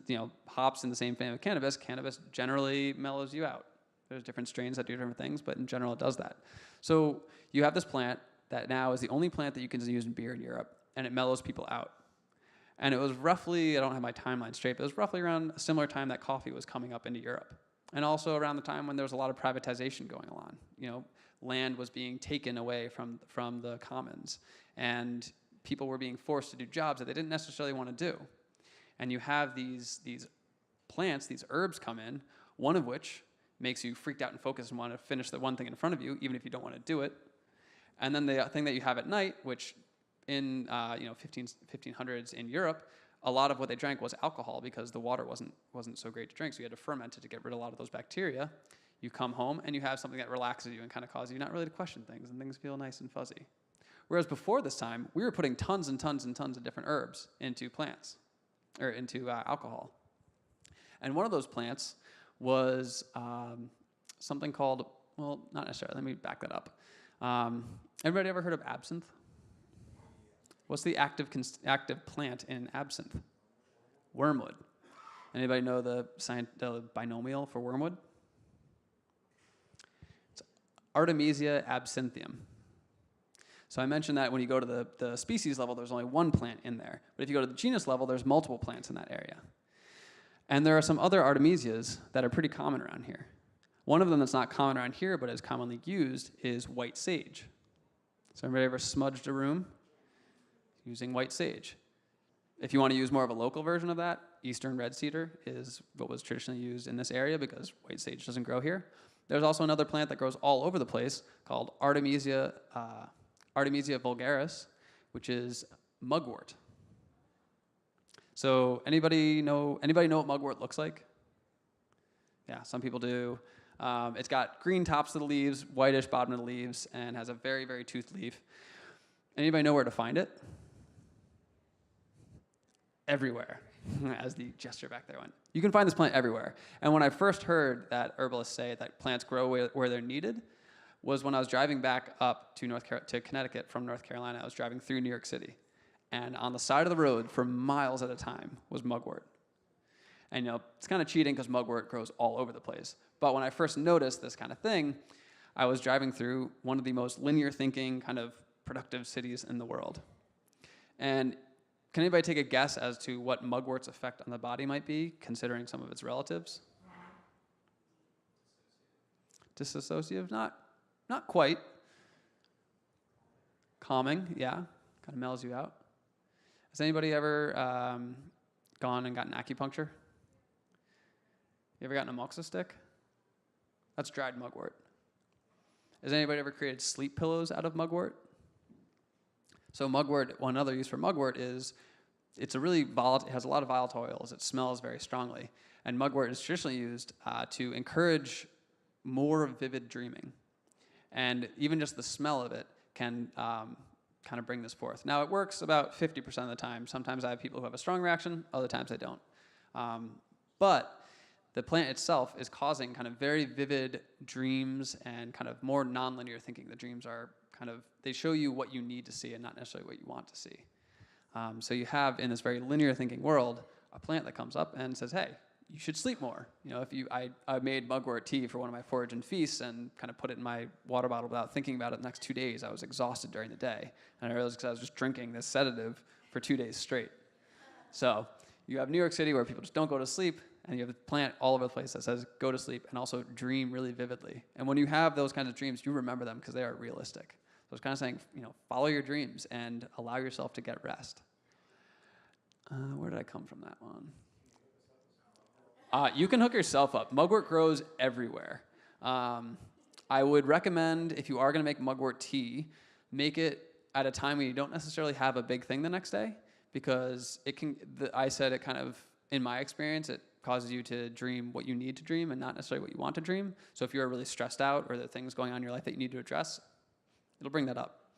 B: hops in the same family of cannabis. Cannabis generally mellows you out. There's different strains that do different things, but in general it does that. So you have this plant that now is the only plant that you can use in beer in Europe, and it mellows people out. And it was roughly, I don't have my timeline straight, but it was roughly around a similar time that coffee was coming up into Europe. And also around the time when there was a lot of privatization going on. Land was being taken away from the commons, and people were being forced to do jobs that they didn't necessarily want to do. And you have these plants, these herbs come in, one of which makes you freaked out and focused and want to finish the one thing in front of you, even if you don't want to do it. And then the thing that you have at night, which in 1500s in Europe, a lot of what they drank was alcohol because the water wasn't so great to drink. So you had to ferment it to get rid of a lot of those bacteria. You come home and you have something that relaxes you and kind of causes you not really to question things, and things feel nice and fuzzy. Whereas before this time, we were putting tons and tons and tons of different herbs into plants, or into alcohol. And one of those plants was something called, well, not necessarily, let me back that up. Everybody ever heard of absinthe? What's the active plant in absinthe? Wormwood. Anybody know the binomial for wormwood? It's Artemisia absinthium. So I mentioned that when you go to the species level, there's only one plant in there. But if you go to the genus level, there's multiple plants in that area. And there are some other artemisias that are pretty common around here. One of them that's not common around here, but is commonly used, is white sage. So everybody ever smudged a room using white sage? If you want to use more of a local version of that, eastern red cedar is what was traditionally used in this area because white sage doesn't grow here. There's also another plant that grows all over the place called Artemisia vulgaris, which is mugwort. So anybody know what mugwort looks like? Yeah, some people do. It's got green tops of the leaves, whitish bottom of the leaves, and has a very, very toothed leaf. Anybody know where to find it? Everywhere, as the gesture back there went. You can find this plant everywhere. And when I first heard that herbalists say that plants grow where they're needed, was when I was driving back up to Connecticut from North Carolina. I was driving through New York City. And on the side of the road for miles at a time was mugwort. And it's kind of cheating because mugwort grows all over the place. But when I first noticed this kind of thing, I was driving through one of the most linear thinking kind of productive cities in the world. And can anybody take a guess as to what mugwort's effect on the body might be, considering some of its relatives? Dissociative? Not quite. Calming, yeah. Kind of mellows you out. Has anybody ever gone and gotten acupuncture? You ever gotten a moxa stick? That's dried mugwort. Has anybody ever created sleep pillows out of mugwort? So mugwort, one other use for mugwort is it's a really volatile, it has a lot of volatile oils. It smells very strongly. And mugwort is traditionally used to encourage more vivid dreaming. And even just the smell of it can kind of bring this forth. Now, it works about 50% of the time. Sometimes I have people who have a strong reaction, other times I don't. But the plant itself is causing kind of very vivid dreams and kind of more nonlinear thinking. The dreams are kind of, they show you what you need to see and not necessarily what you want to see. So you have, in this very linear thinking world, a plant that comes up and says, hey, you should sleep more. I made mugwort tea for one of my forage and feasts and kind of put it in my water bottle without thinking about it the next 2 days. I was exhausted during the day. And I realized because I was just drinking this sedative for 2 days straight. So you have New York City where people just don't go to sleep, and you have a plant all over the place that says go to sleep and also dream really vividly. And when you have those kinds of dreams, you remember them because they are realistic. So it's kind of saying, follow your dreams and allow yourself to get rest. Where did I come from that one? You can hook yourself up. Mugwort grows everywhere. I would recommend, if you are going to make mugwort tea, make it at a time when you don't necessarily have a big thing the next day, because it can. I said it kind of, in my experience, it causes you to dream what you need to dream and not necessarily what you want to dream. So if you're really stressed out or there are things going on in your life that you need to address, it'll bring that up.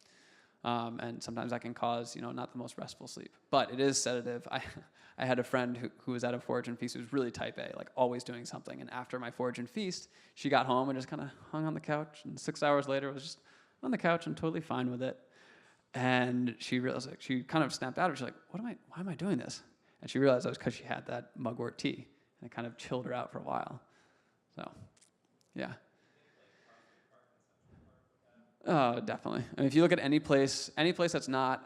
B: And sometimes that can cause, not the most restful sleep. But it is sedative. I had a friend who was at a forage and feast who was really type A, like always doing something. And after my forage and feast, she got home and just kind of hung on the couch. And 6 hours later, was just on the couch and totally fine with it. And she realized, like, she kind of snapped out of it. She's like, why am I doing this? And she realized that was because she had that mugwort tea. And it kind of chilled her out for a while. So, yeah. Oh, definitely. I mean, if you look at any place that's not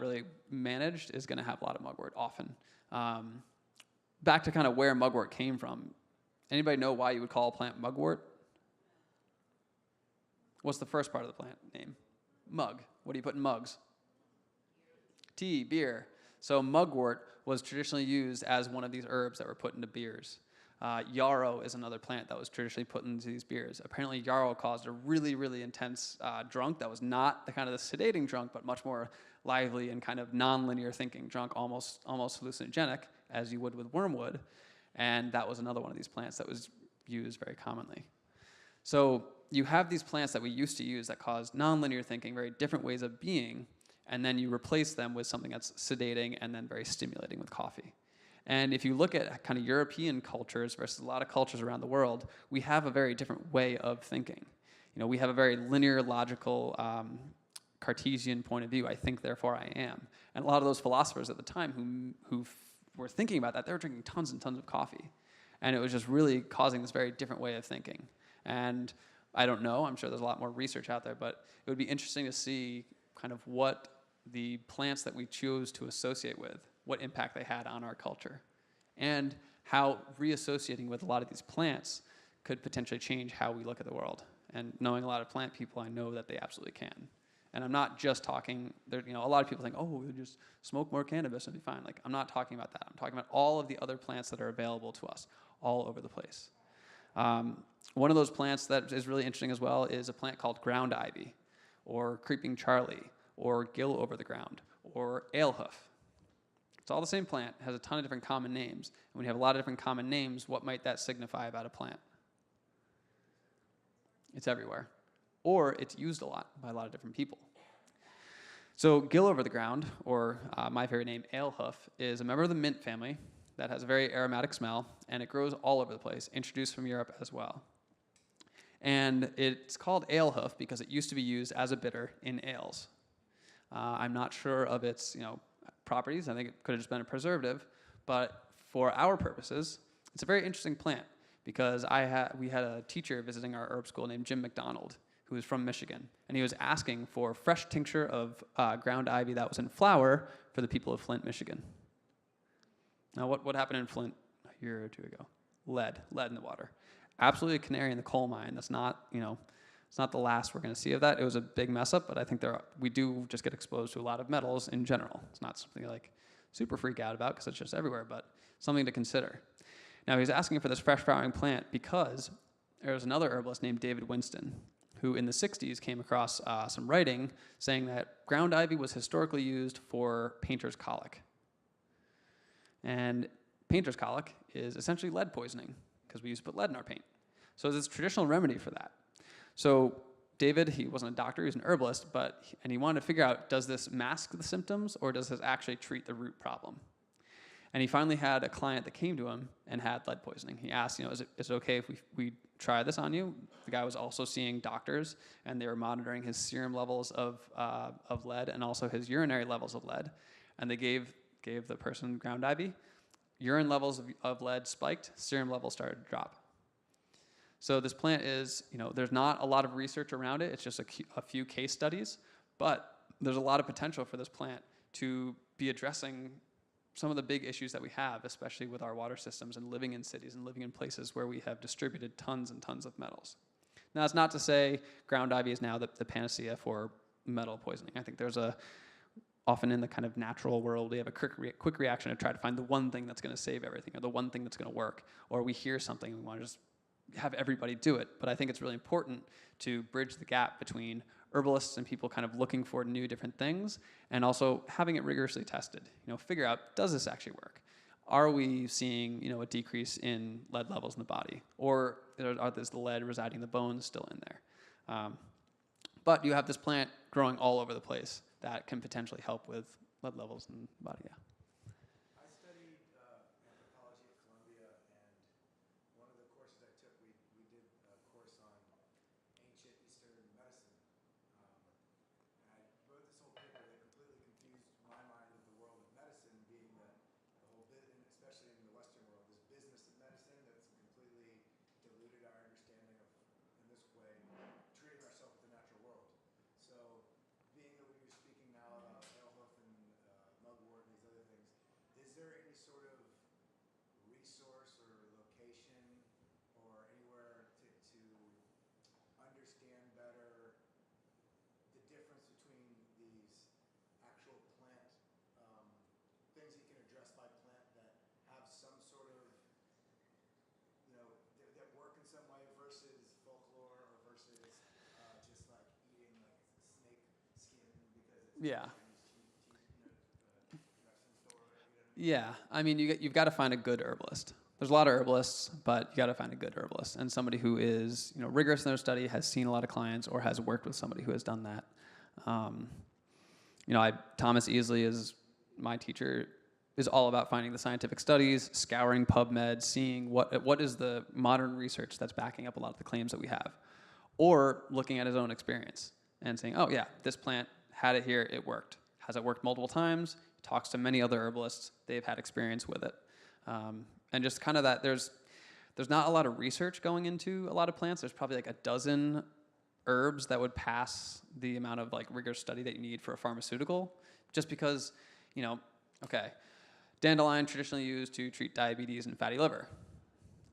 B: really managed is going to have a lot of mugwort often. Back to kind of where mugwort came from. Anybody know why you would call a plant mugwort? What's the first part of the plant name? Mug. What do you put in mugs? Tea, beer. So mugwort was traditionally used as one of these herbs that were put into beers. Yarrow is another plant that was traditionally put into these beers. Apparently, yarrow caused a really, really intense drunk that was not the kind of the sedating drunk, but much more lively and kind of non-linear thinking drunk, almost hallucinogenic, as you would with wormwood. And that was another one of these plants that was used very commonly. So you have these plants that we used to use that cause non-linear thinking, very different ways of being, and then you replace them with something that's sedating and then very stimulating with coffee. And if you look at kind of European cultures versus a lot of cultures around the world, we have a very different way of thinking. We have a very linear, logical, Cartesian point of view. I think, therefore I am. And a lot of those philosophers at the time who were thinking about that, they were drinking tons and tons of coffee. And it was just really causing this very different way of thinking. And I don't know, I'm sure there's a lot more research out there, but it would be interesting to see kind of what the plants that we chose to associate with, what impact they had on our culture, and how reassociating with a lot of these plants could potentially change how we look at the world. And knowing a lot of plant people, I know that they absolutely can. And I'm not just talking, a lot of people think, oh, we'll just smoke more cannabis and be fine. Like, I'm not talking about that. I'm talking about all of the other plants that are available to us all over the place. One of those plants that is really interesting as well is a plant called ground ivy, or creeping Charlie, or gill over the ground, or alehoof. It's all the same plant, has a ton of different common names. And when you have a lot of different common names, what might that signify about a plant? It's everywhere. Or it's used a lot by a lot of different people. So gill over the ground, or my favorite name, alehoof, is a member of the mint family that has a very aromatic smell, and it grows all over the place, introduced from Europe as well. And it's called alehoof because it used to be used as a bitter in ales. I'm not sure of its properties. I think it could have just been a preservative, but for our purposes, it's a very interesting plant because we had a teacher visiting our herb school named Jim McDonald, who was from Michigan, and he was asking for fresh tincture of ground ivy that was in flower for the people of Flint, Michigan. Now, what happened in Flint a year or two ago? Lead in the water. Absolutely a canary in the coal mine. That's not, it's not the last we're going to see of that. It was a big mess up, but I think we do just get exposed to a lot of metals in general. It's not something like super freak out about because it's just everywhere, but something to consider. Now, he's asking for this fresh flowering plant because there was another herbalist named David Winston who in the 60s came across some writing saying that ground ivy was historically used for painter's colic. And painter's colic is essentially lead poisoning because we used to put lead in our paint. So there's this traditional remedy for that. So David, he wasn't a doctor, he was an herbalist, and he wanted to figure out, does this mask the symptoms or does this actually treat the root problem? And he finally had a client that came to him and had lead poisoning. He asked, is it okay if we try this on you? The guy was also seeing doctors, and they were monitoring his serum levels of lead and also his urinary levels of lead. And they gave the person ground ivy. Urine levels of lead spiked, serum levels started to drop. So this plant is, there's not a lot of research around it. It's just a few case studies, but there's a lot of potential for this plant to be addressing some of the big issues that we have, especially with our water systems and living in cities and living in places where we have distributed tons and tons of metals. Now, that's not to say ground ivy is now the panacea for metal poisoning. I think often in the kind of natural world, we have a quick reaction to try to find the one thing that's going to save everything or the one thing that's going to work, or we hear something and we want to just have everybody do it. But I think it's really important to bridge the gap between herbalists and people kind of looking for new different things and also having it rigorously tested. Figure out, does this actually work? Are we seeing, a decrease in lead levels in the body? Or is the lead residing in the bones still in there? But you have this plant growing all over the place that can potentially help with blood levels in the body. Yeah.
U: I studied anthropology at Columbia, and one of the courses I took, we did a course on ancient Eastern medicine. And I wrote this whole paper that completely confused my mind with the world of medicine, being the whole bit, especially in the Western world, this business of medicine that's completely diluted our understanding of, in this way, treating ourselves with the natural world. So, being that we were speaking now about alehoff and mugwort and these other things, is there any sort of resource or location or anywhere to understand better the difference between these actual plant things you can address by plant that have some sort of, that work in some way versus folklore or versus just like eating like snake skin because it's
B: Yeah.
U: medicine store or whatever,
B: Yeah, I mean, you've got to find a good herbalist. There's a lot of herbalists, but you got to find a good herbalist and somebody who is, rigorous in their study, has seen a lot of clients, or has worked with somebody who has done that. Thomas Easley is my teacher. Is all about finding the scientific studies, scouring PubMed, seeing what is the modern research that's backing up a lot of the claims that we have, or looking at his own experience and saying, oh yeah, this plant had it here, it worked. Has it worked multiple times? Talks to many other herbalists, they've had experience with it. And just kind of that, there's not a lot of research going into a lot of plants. There's probably like a dozen herbs that would pass the amount of like rigorous study that you need for a pharmaceutical, just because, okay, dandelion traditionally used to treat diabetes and fatty liver.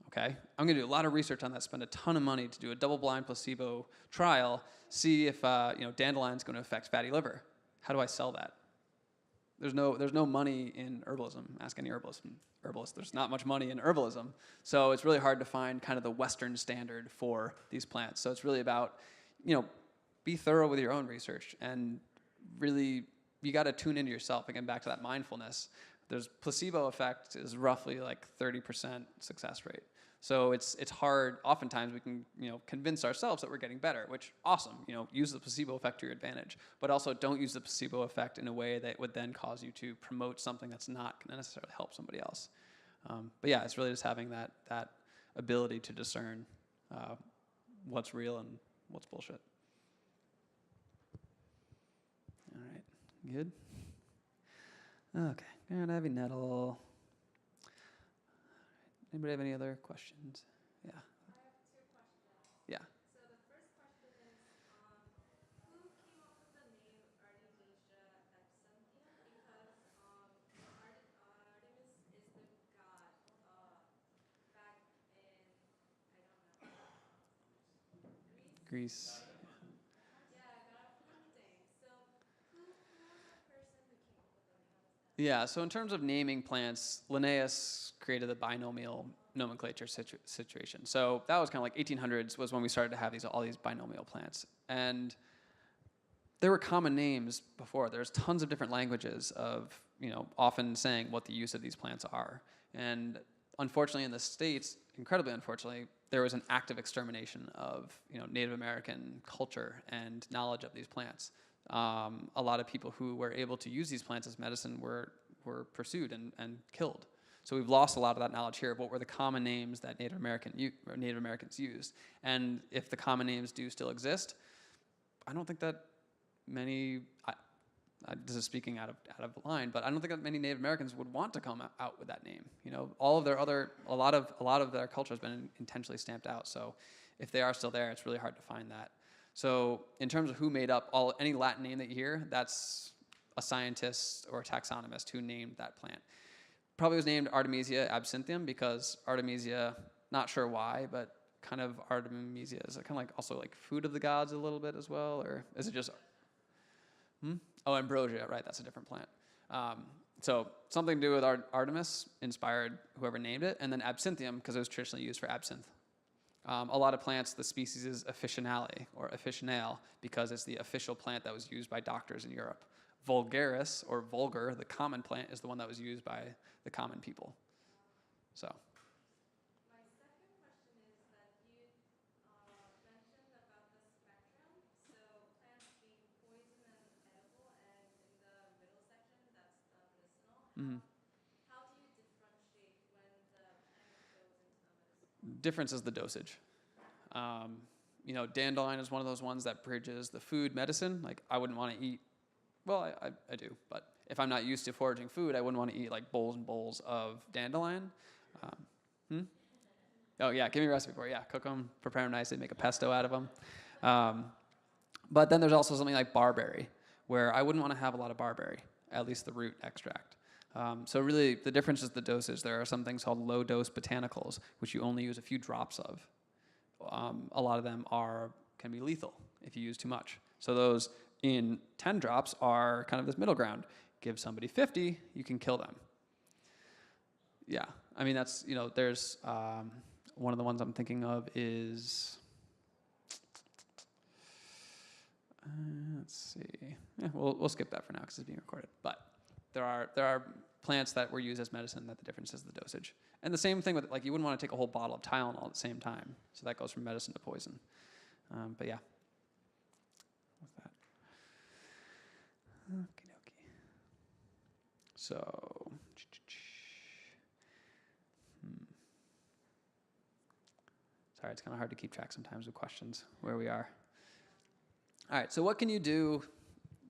B: Okay, I'm gonna do a lot of research on that, spend a ton of money to do a double-blind placebo trial, see if dandelion's gonna affect fatty liver. How do I sell that? There's no money in herbalism. Ask any herbalist. There's not much money in herbalism. So it's really hard to find kind of the Western standard for these plants. So it's really about, be thorough with your own research, and really you got to tune into yourself. Again, back to that mindfulness. There's placebo effect is roughly like 30% success rate. So it's hard. Oftentimes we can convince ourselves that we're getting better, which awesome. Use the placebo effect to your advantage, but also don't use the placebo effect in a way that would then cause you to promote something that's not going to necessarily help somebody else. But yeah, it's really just having that ability to discern what's real and what's bullshit. All right, good. Okay, and heavy nettle. Anybody have any other questions? Yeah.
E: I have 2 questions.
B: Yeah.
E: So the first question is, who came up with the name Artemisia absinthium? Because Artemis is the god back in, I don't know, Greece?
B: Greece.
E: Yeah, god of hunting. So who was the person who came up with the name?
B: Yeah, so in terms of naming plants, Linnaeus created the binomial nomenclature situation. So that was kind of like 1800s was when we started to have all these binomial plants. And there were common names before. There's tons of different languages of, often saying what the use of these plants are. And unfortunately in the States, incredibly unfortunately, there was an active extermination of, Native American culture and knowledge of these plants. A lot of people who were able to use these plants as medicine were pursued and killed. So we've lost a lot of that knowledge here of what were the common names that Native Americans used. And if the common names do still exist, I don't think that many, this is speaking out of line, but I don't think that many Native Americans would want to come out with that name. All of a lot of their culture has been intentionally stamped out. So if they are still there, it's really hard to find that. So in terms of who made up any Latin name that you hear, that's a scientist or a taxonomist who named that plant. Probably was named Artemisia absinthium because Artemisia, not sure why, but kind of Artemisia is kind of like also like food of the gods a little bit as well, or is it just? Oh, ambrosia, right? That's a different plant. So something to do with Artemis inspired whoever named it, and then absinthium because it was traditionally used for absinthe. A lot of plants, the species is officinale or officinale because it's the official plant that was used by doctors in Europe. Vulgaris or vulgar, the common plant, is the one that was used by the common people. So.
E: My second question is that you mentioned about the spectrum. So
B: Mm-hmm.
C: How do you differentiate when the plant goes into the medicine?
B: Difference is the dosage. You know, dandelion is one of those ones that bridges the food medicine. Like, I wouldn't want to eat, well, I do, but if I'm not used to foraging food, I wouldn't want to eat like bowls and bowls of dandelion. Oh yeah, give me a recipe for it. Yeah, cook them, prepare them nicely, make a pesto out of them. But then there's also something like barberry, where I wouldn't want to have a lot of barberry, at least the root extract. So really, the difference is the dosage. There are some things called low-dose botanicals, which you only use a few drops of. A lot of them can be lethal if you use too much. So those in 10 drops are kind of this middle ground. Give somebody 50, you can kill them. Yeah, I mean, that's, you know, there's one of the ones I'm thinking of is, let's see. Yeah, we'll skip that for now because it's being recorded. But there are plants that were used as medicine that the difference is the dosage. And the same thing with, like, you wouldn't want to take a whole bottle of Tylenol at the same time. So that goes from medicine to poison. But yeah. With that. Okie dokie. So, sorry, it's kind of hard to keep track sometimes with questions where we are. All right, so what can you do?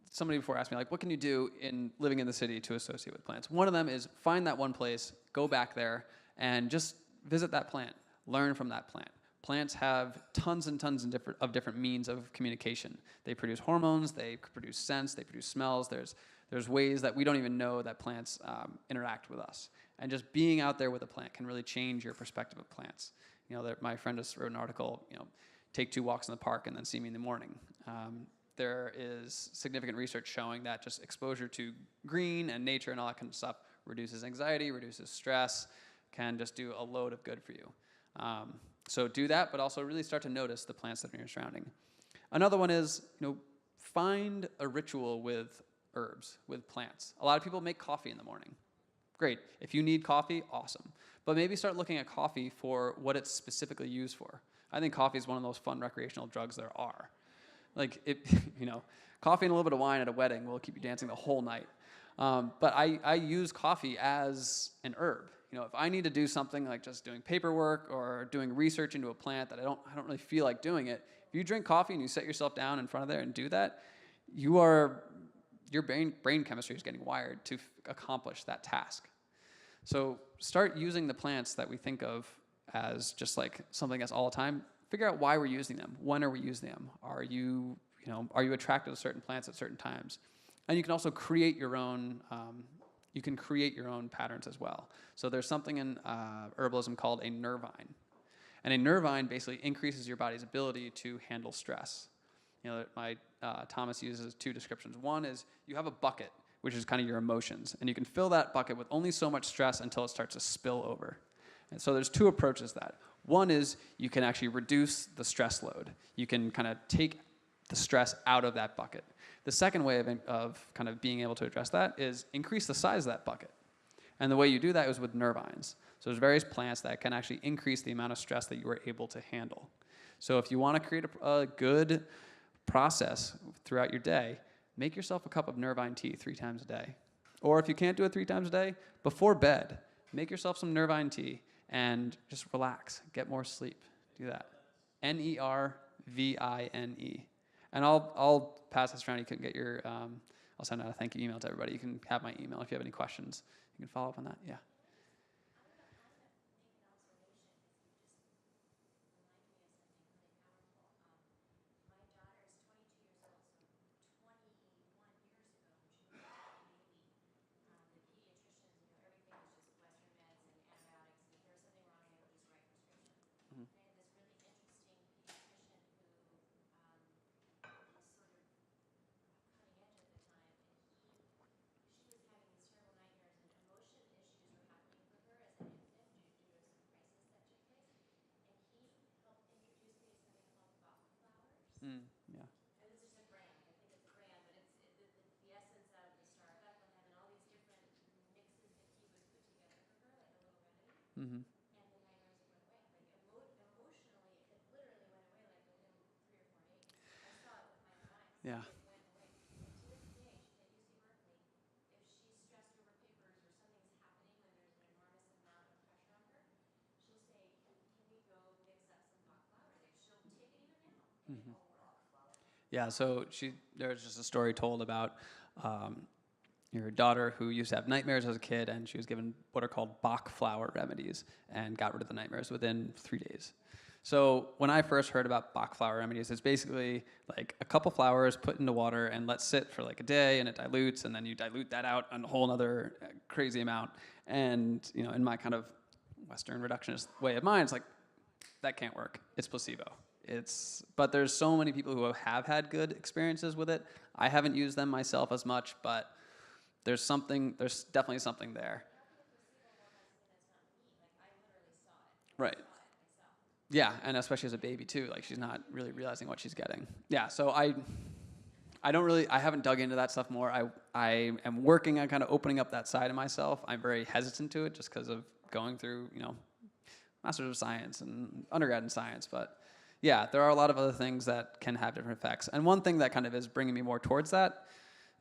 B: Somebody before asked me, like, what can you do in living in the city to associate with plants? One of them is find that one place, go back there, and just visit that plant. Learn from that plant. Plants have tons and tons of different means of communication. They produce hormones, they produce scents, they produce smells. There's ways that we don't even know that plants interact with us. And just being out there with a plant can really change your perspective of plants. You know, my friend just wrote an article, you know, take 2 walks in the park and then see me in the morning. There is significant research showing that just exposure to green and nature and all that kind of stuff reduces anxiety, reduces stress, can just do a load of good for you. So do that, but also really start to notice the plants that are in your surrounding. Another one is, you know, find a ritual with herbs, with plants. A lot of people make coffee in the morning. Great. If you need coffee, awesome. But maybe start looking at coffee for what it's specifically used for. I think coffee is one of the most fun recreational drugs there are. Like, you know, coffee and a little bit of wine at a wedding will keep you dancing the whole night. But I use coffee as an herb. You know, if I need to do something like just doing paperwork or doing research into a plant that I don't really feel like doing it, if you drink coffee and you set yourself down in front of there and do that, your brain chemistry is getting wired to accomplish that task. So start using the plants that we think of as just like something that's all the time. Figure out why we're using them. When are we using them? Are you attracted to certain plants at certain times? And you can also create your own. You can create your own patterns as well. So there's something in herbalism called a nervine, and a nervine basically increases your body's ability to handle stress. You know, Thomas uses 2 descriptions. One is you have a bucket, which is kind of your emotions, and you can fill that bucket with only so much stress until it starts to spill over. And so there's 2 approaches to that. One is you can actually reduce the stress load. You can kind of take the stress out of that bucket. The second way of kind of being able to address that is increase the size of that bucket. And the way you do that is with nervines. So there's various plants that can actually increase the amount of stress that you are able to handle. So if you want to create a good process throughout your day, make yourself a cup of nervine tea 3 times a day. Or if you can't do it 3 times a day, before bed, make yourself some nervine tea and just relax, get more sleep. Do that. Nervine. And I'll pass this around. You can get your, I'll send out a thank you email to everybody. You can have my email if you have any questions. You can follow up on that. Yeah. Yeah.
G: And this is a brand. I think it's a brand, but it's the essence of the star of Bethlehem and all these different mixes that he would put together for her, like a little remedy.
B: Mm-hmm.
G: And the nightmares went away. Like emotionally, it literally went away like within 3 or 4 days. I saw it with my own eyes.
B: Yeah.
G: It went away. And to this day, she's at UC Berkeley. If she's stressed over papers or something
B: Mhm. Yeah, so there's just a story told about your daughter who used to have nightmares as a kid, and she was given what are called Bach flower remedies and got rid of the nightmares within 3 days. So when I first heard about Bach flower remedies, it's basically like a couple flowers put into water and let sit for like a day, and it dilutes, and then you dilute that out a whole other crazy amount. And in my kind of Western reductionist way of mind, it's like, that can't work. It's placebo. But there's so many people who have had good experiences with it. I haven't used them myself as much, but there's definitely something there. Right. Yeah, and especially as a baby too, like she's not really realizing what she's getting. Yeah, so I haven't dug into that stuff more. I am working on kind of opening up that side of myself. I'm very hesitant to it just because of going through, Masters of Science and undergrad in science, but yeah, there are a lot of other things that can have different effects. And one thing that kind of is bringing me more towards that,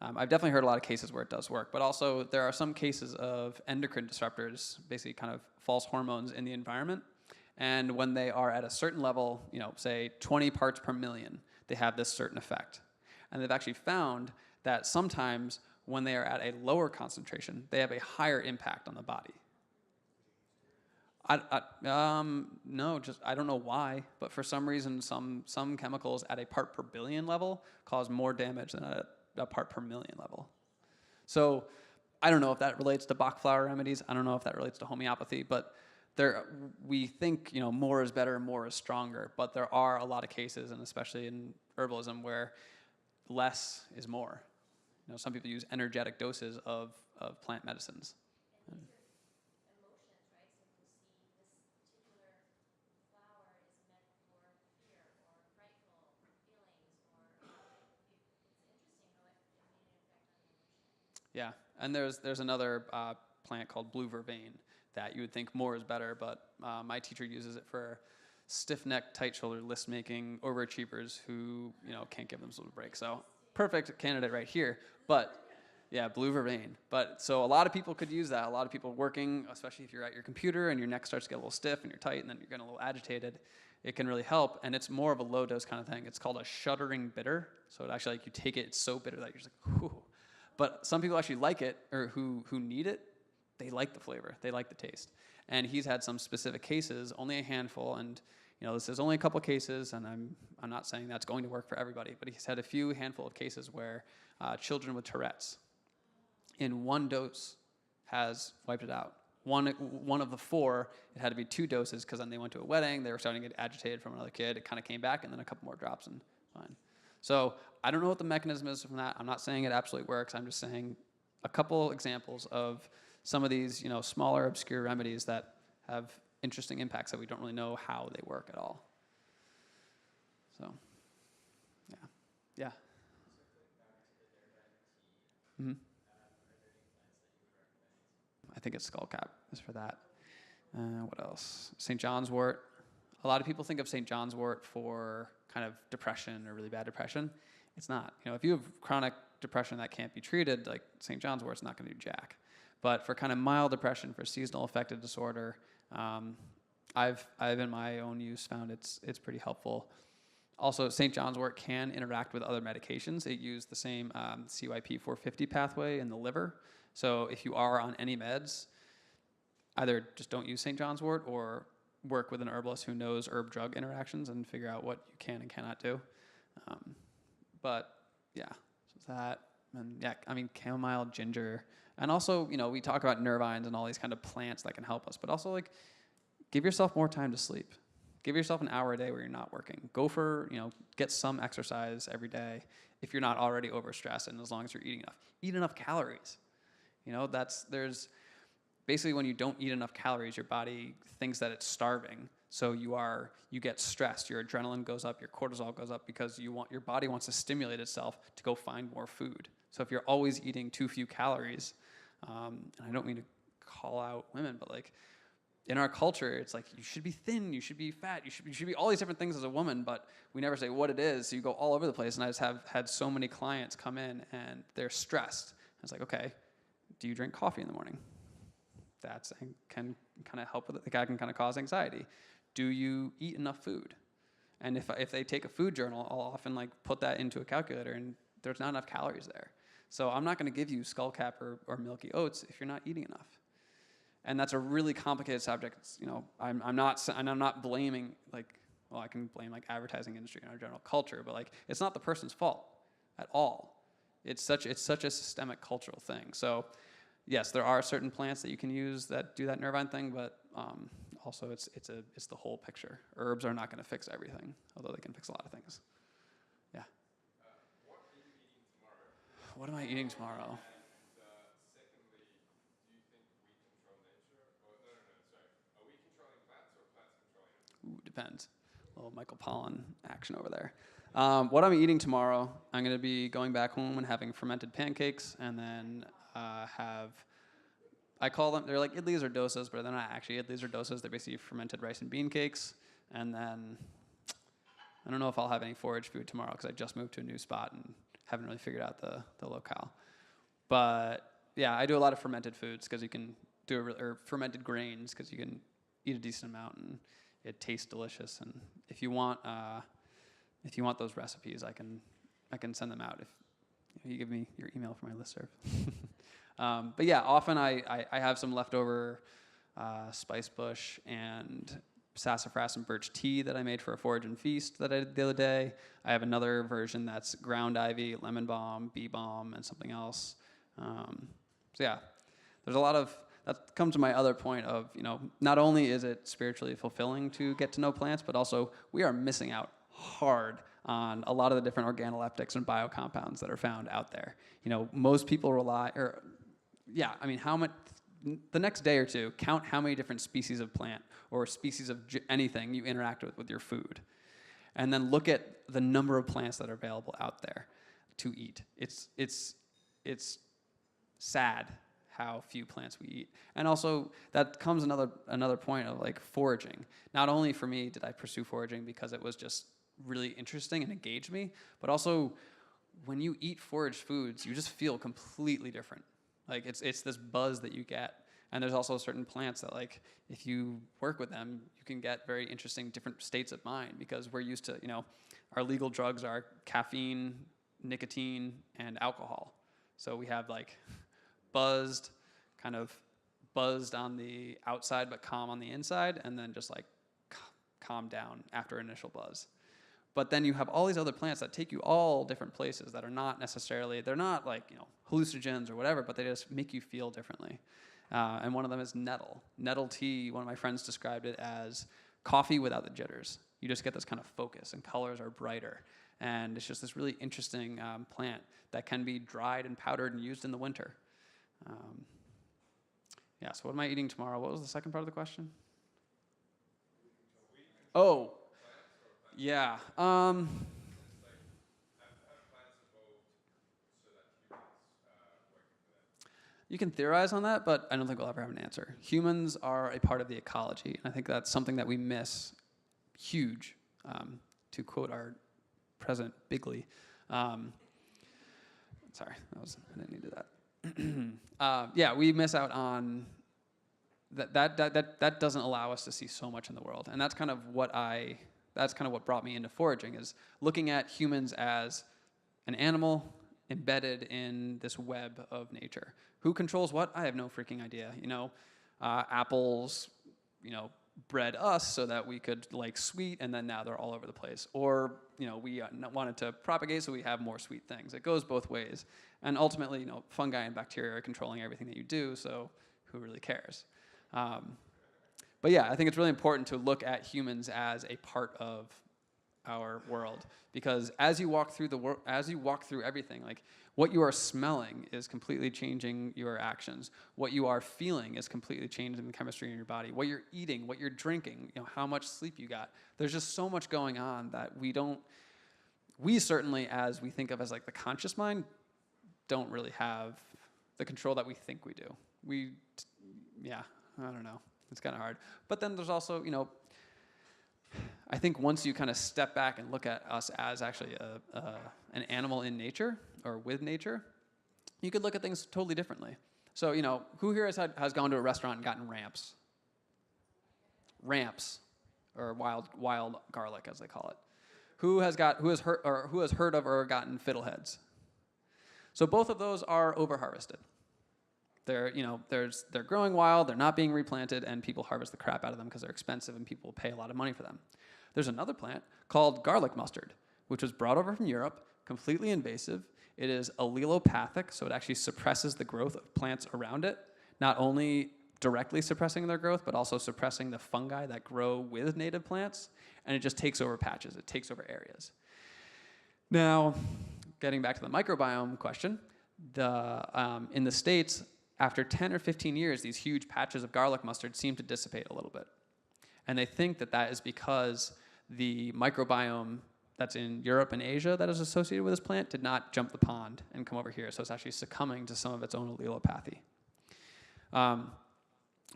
B: I've definitely heard a lot of cases where it does work, but also there are some cases of endocrine disruptors, basically kind of false hormones in the environment. And when they are at a certain level, say 20 parts per million, they have this certain effect. And they've actually found that sometimes when they are at a lower concentration, they have a higher impact on the body. No, I don't know why, but for some reason, some chemicals at a part per billion level cause more damage than at a part per million level. So I don't know if that relates to Bach flower remedies. I don't know if that relates to homeopathy, but we think more is better, more is stronger. But there are a lot of cases, and especially in herbalism, where less is more. Some people use energetic doses of plant medicines. Yeah, and there's another plant called blue vervain that you would think more is better, but my teacher uses it for stiff-necked, tight-shouldered list-making overachievers who can't give themselves a break. So perfect candidate right here. But yeah, blue vervain. But so a lot of people could use that. A lot of people working, especially if you're at your computer and your neck starts to get a little stiff and you're tight and then you're getting a little agitated, it can really help. And it's more of a low dose kind of thing. It's called a shuddering bitter. So it actually, you take it, it's so bitter that you're just like, whew. But some people actually like it, or who need it, they like the flavor, they like the taste. And he's had some specific cases, only a handful, and this is only a couple cases, and I'm not saying that's going to work for everybody, but he's had a handful of cases where children with Tourette's, in one dose, has wiped it out. One of the 4, it had to be 2 doses, because then they went to a wedding, they were starting to get agitated from another kid, it kind of came back, and then a couple more drops, and fine. So I don't know what the mechanism is from that. I'm not saying it absolutely works. I'm just saying a couple examples of some of these, smaller, obscure remedies that have interesting impacts that we don't really know how they work at all. So, yeah. Mm-hmm. I think it's skullcap is for that. What else? St. John's wort. A lot of people think of St. John's wort for kind of depression or really bad depression. It's not. If you have chronic depression that can't be treated, like St. John's wort's not going to do jack. But for kind of mild depression, for seasonal affective disorder, I've in my own use found it's pretty helpful. Also, St. John's wort can interact with other medications. It uses the same CYP450 pathway in the liver. So if you are on any meds, either just don't use St. John's wort or work with an herbalist who knows herb-drug interactions and figure out what you can and cannot do. But yeah, so that, and yeah, chamomile, ginger, and also, we talk about nervines and all these kind of plants that can help us, but also give yourself more time to sleep. Give yourself an hour a day where you're not working. Go for, get some exercise every day if you're not already overstressed, and as long as you're eating enough. Eat enough calories. There's basically when you don't eat enough calories, your body thinks that it's starving. So you get stressed, your adrenaline goes up, your cortisol goes up because your body wants to stimulate itself to go find more food. So if you're always eating too few calories, and I don't mean to call out women, but in our culture, it's like you should be thin, you should be fat, you should be all these different things as a woman, but we never say what it is. So you go all over the place, and I just have had so many clients come in and they're stressed. And it's like, okay, do you drink coffee in the morning? That can kind of help with it. The guy can kind of cause anxiety. Do you eat enough food? And if they take a food journal, I'll often like put that into a calculator, and there's not enough calories there. So I'm not going to give you skullcap or milky oats if you're not eating enough. And that's a really complicated subject. It's, you know, I'm not blaming, like, well, I can blame like advertising industry and our general culture, but like it's not the person's fault at all. It's such a systemic cultural thing. So yes, there are certain plants that you can use that do that nervine thing, but also it's the whole picture. Herbs are not going to fix everything, although they can fix a lot of things. Yeah. What am I eating tomorrow? Ooh, depends. A little Michael Pollan action over there. What I'm eating tomorrow, I'm going to be going back home and having fermented pancakes, and then I call them, they're like idlis or dosas, but they're not actually idlis or dosas. They're basically fermented rice and bean cakes. And then I don't know if I'll have any forage food tomorrow because I just moved to a new spot and haven't really figured out the locale. But yeah, I do a lot of fermented foods because you can do or fermented grains because you can eat a decent amount and it tastes delicious. And if you want those recipes, I can send them out if you give me your email for my listserv. But yeah, often I have some leftover spice bush and sassafras and birch tea that I made for a forage and feast that I did the other day. I have another version that's ground ivy, lemon balm, bee balm, and something else. So yeah, there's a lot of, that comes to my other point of, you know, not only is it spiritually fulfilling to get to know plants, but also we are missing out hard on a lot of the different organoleptics and biocompounds that are found out there. You know, most people how much, the next day or two, count how many different species of plant or species of anything you interact with your food. And then look at the number of plants that are available out there to eat. It's sad how few plants we eat. And also that comes another point of like foraging. Not only for me did I pursue foraging because it was just really interesting and engaged me, but also when you eat foraged foods, you just feel completely different. Like it's this buzz that you get. And there's also certain plants that, like, if you work with them, you can get very interesting different states of mind because we're used to, you know, our legal drugs are caffeine, nicotine, and alcohol. So we have like buzzed on the outside but calm on the inside, and then just like calm down after initial buzz. But then you have all these other plants that take you all different places that are not necessarily, they're not like, you know, hallucinogens or whatever, but they just make you feel differently. And one of them is nettle. Nettle tea, one of my friends described it as coffee without the jitters. You just get this kind of focus, and colors are brighter. And it's just this really interesting plant that can be dried and powdered and used in the winter. Yeah, so what am I eating tomorrow? What was the second part of the question? Oh, yeah. You can theorize on that, but I don't think we'll ever have an answer. Humans are a part of the ecology, and I think that's something that we miss huge, to quote our president, Bigley. Sorry, I didn't need to do that. Yeah, we miss out on that doesn't allow us to see so much in the world, and that's kind of what brought me into foraging, is looking at humans as an animal embedded in this web of nature. Who controls what? I have no freaking idea. You know, apples, you know, bred us so that we could like sweet, and then now they're all over the place. Or, you know, we wanted to propagate so we have more sweet things. It goes both ways. And ultimately, you know, fungi and bacteria are controlling everything that you do, so who really cares? But yeah, I think it's really important to look at humans as a part of our world, because as you walk through everything, like what you are smelling is completely changing your actions. What you are feeling is completely changing the chemistry in your body. What you're eating, what you're drinking, you know, how much sleep you got. There's just so much going on that we certainly, as we think of as like the conscious mind, don't really have the control that we think we do. I don't know. It's kind of hard. But then there's also, you know, I think once you kind of step back and look at us as actually an animal in nature or with nature, you could look at things totally differently. So, you know, who here has gone to a restaurant and gotten ramps? Ramps, or wild garlic, as they call it. Who has heard of or gotten fiddleheads? So both of those are overharvested. They're growing wild, they're not being replanted, and people harvest the crap out of them because they're expensive and people pay a lot of money for them. There's another plant called garlic mustard, which was brought over from Europe, completely invasive. It is allelopathic, so it actually suppresses the growth of plants around it, not only directly suppressing their growth, but also suppressing the fungi that grow with native plants, and it just takes over patches, it takes over areas. Now, getting back to the microbiome question, in the States, after 10 or 15 years, these huge patches of garlic mustard seem to dissipate a little bit. And they think that that is because the microbiome that's in Europe and Asia that is associated with this plant did not jump the pond and come over here, so it's actually succumbing to some of its own allelopathy.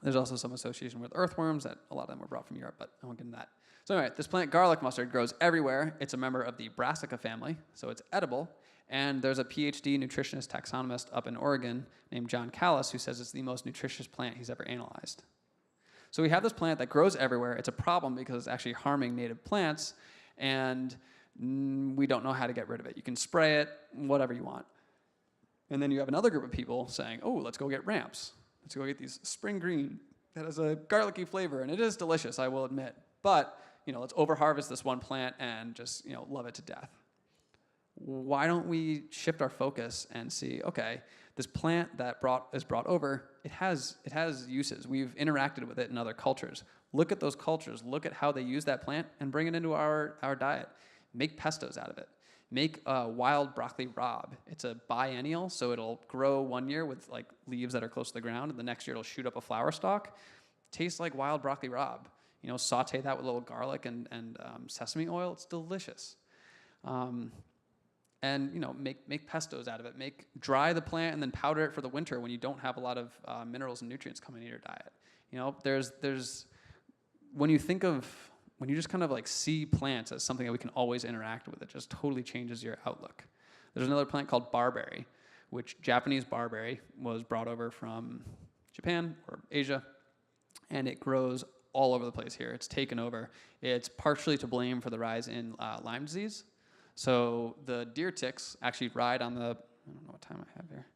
B: There's also some association with earthworms that a lot of them were brought from Europe, but I won't get into that. So anyway, this plant, garlic mustard, grows everywhere. It's a member of the Brassica family, so it's edible. And there's a PhD nutritionist taxonomist up in Oregon named John Callis who says it's the most nutritious plant he's ever analyzed. So we have this plant that grows everywhere. It's a problem because it's actually harming native plants, and we don't know how to get rid of it. You can spray it, whatever you want. And then you have another group of people saying, oh, let's go get ramps. Let's go get these spring green that has a garlicky flavor, and it is delicious, I will admit. But, let's overharvest this one plant and just, love it to death. Why don't we shift our focus and see, okay, this plant that is brought over, it has uses. We've interacted with it in other cultures. Look at those cultures. Look at how they use that plant and bring it into our diet. Make pestos out of it. Make wild broccoli rabe. It's a biennial, so it'll grow one year with like leaves that are close to the ground, and the next year it'll shoot up a flower stalk. Tastes like wild broccoli rabe. Saute that with a little garlic and sesame oil. It's delicious. And make pestos out of it. Dry the plant and then powder it for the winter when you don't have a lot of minerals and nutrients coming into your diet. There's when you just kind of like see plants as something that we can always interact with, it just totally changes your outlook. There's another plant called barberry, which Japanese barberry was brought over from Japan or Asia, and it grows all over the place here. It's taken over. It's partially to blame for the rise in Lyme disease. So the deer ticks actually ride on I don't know what time I have here.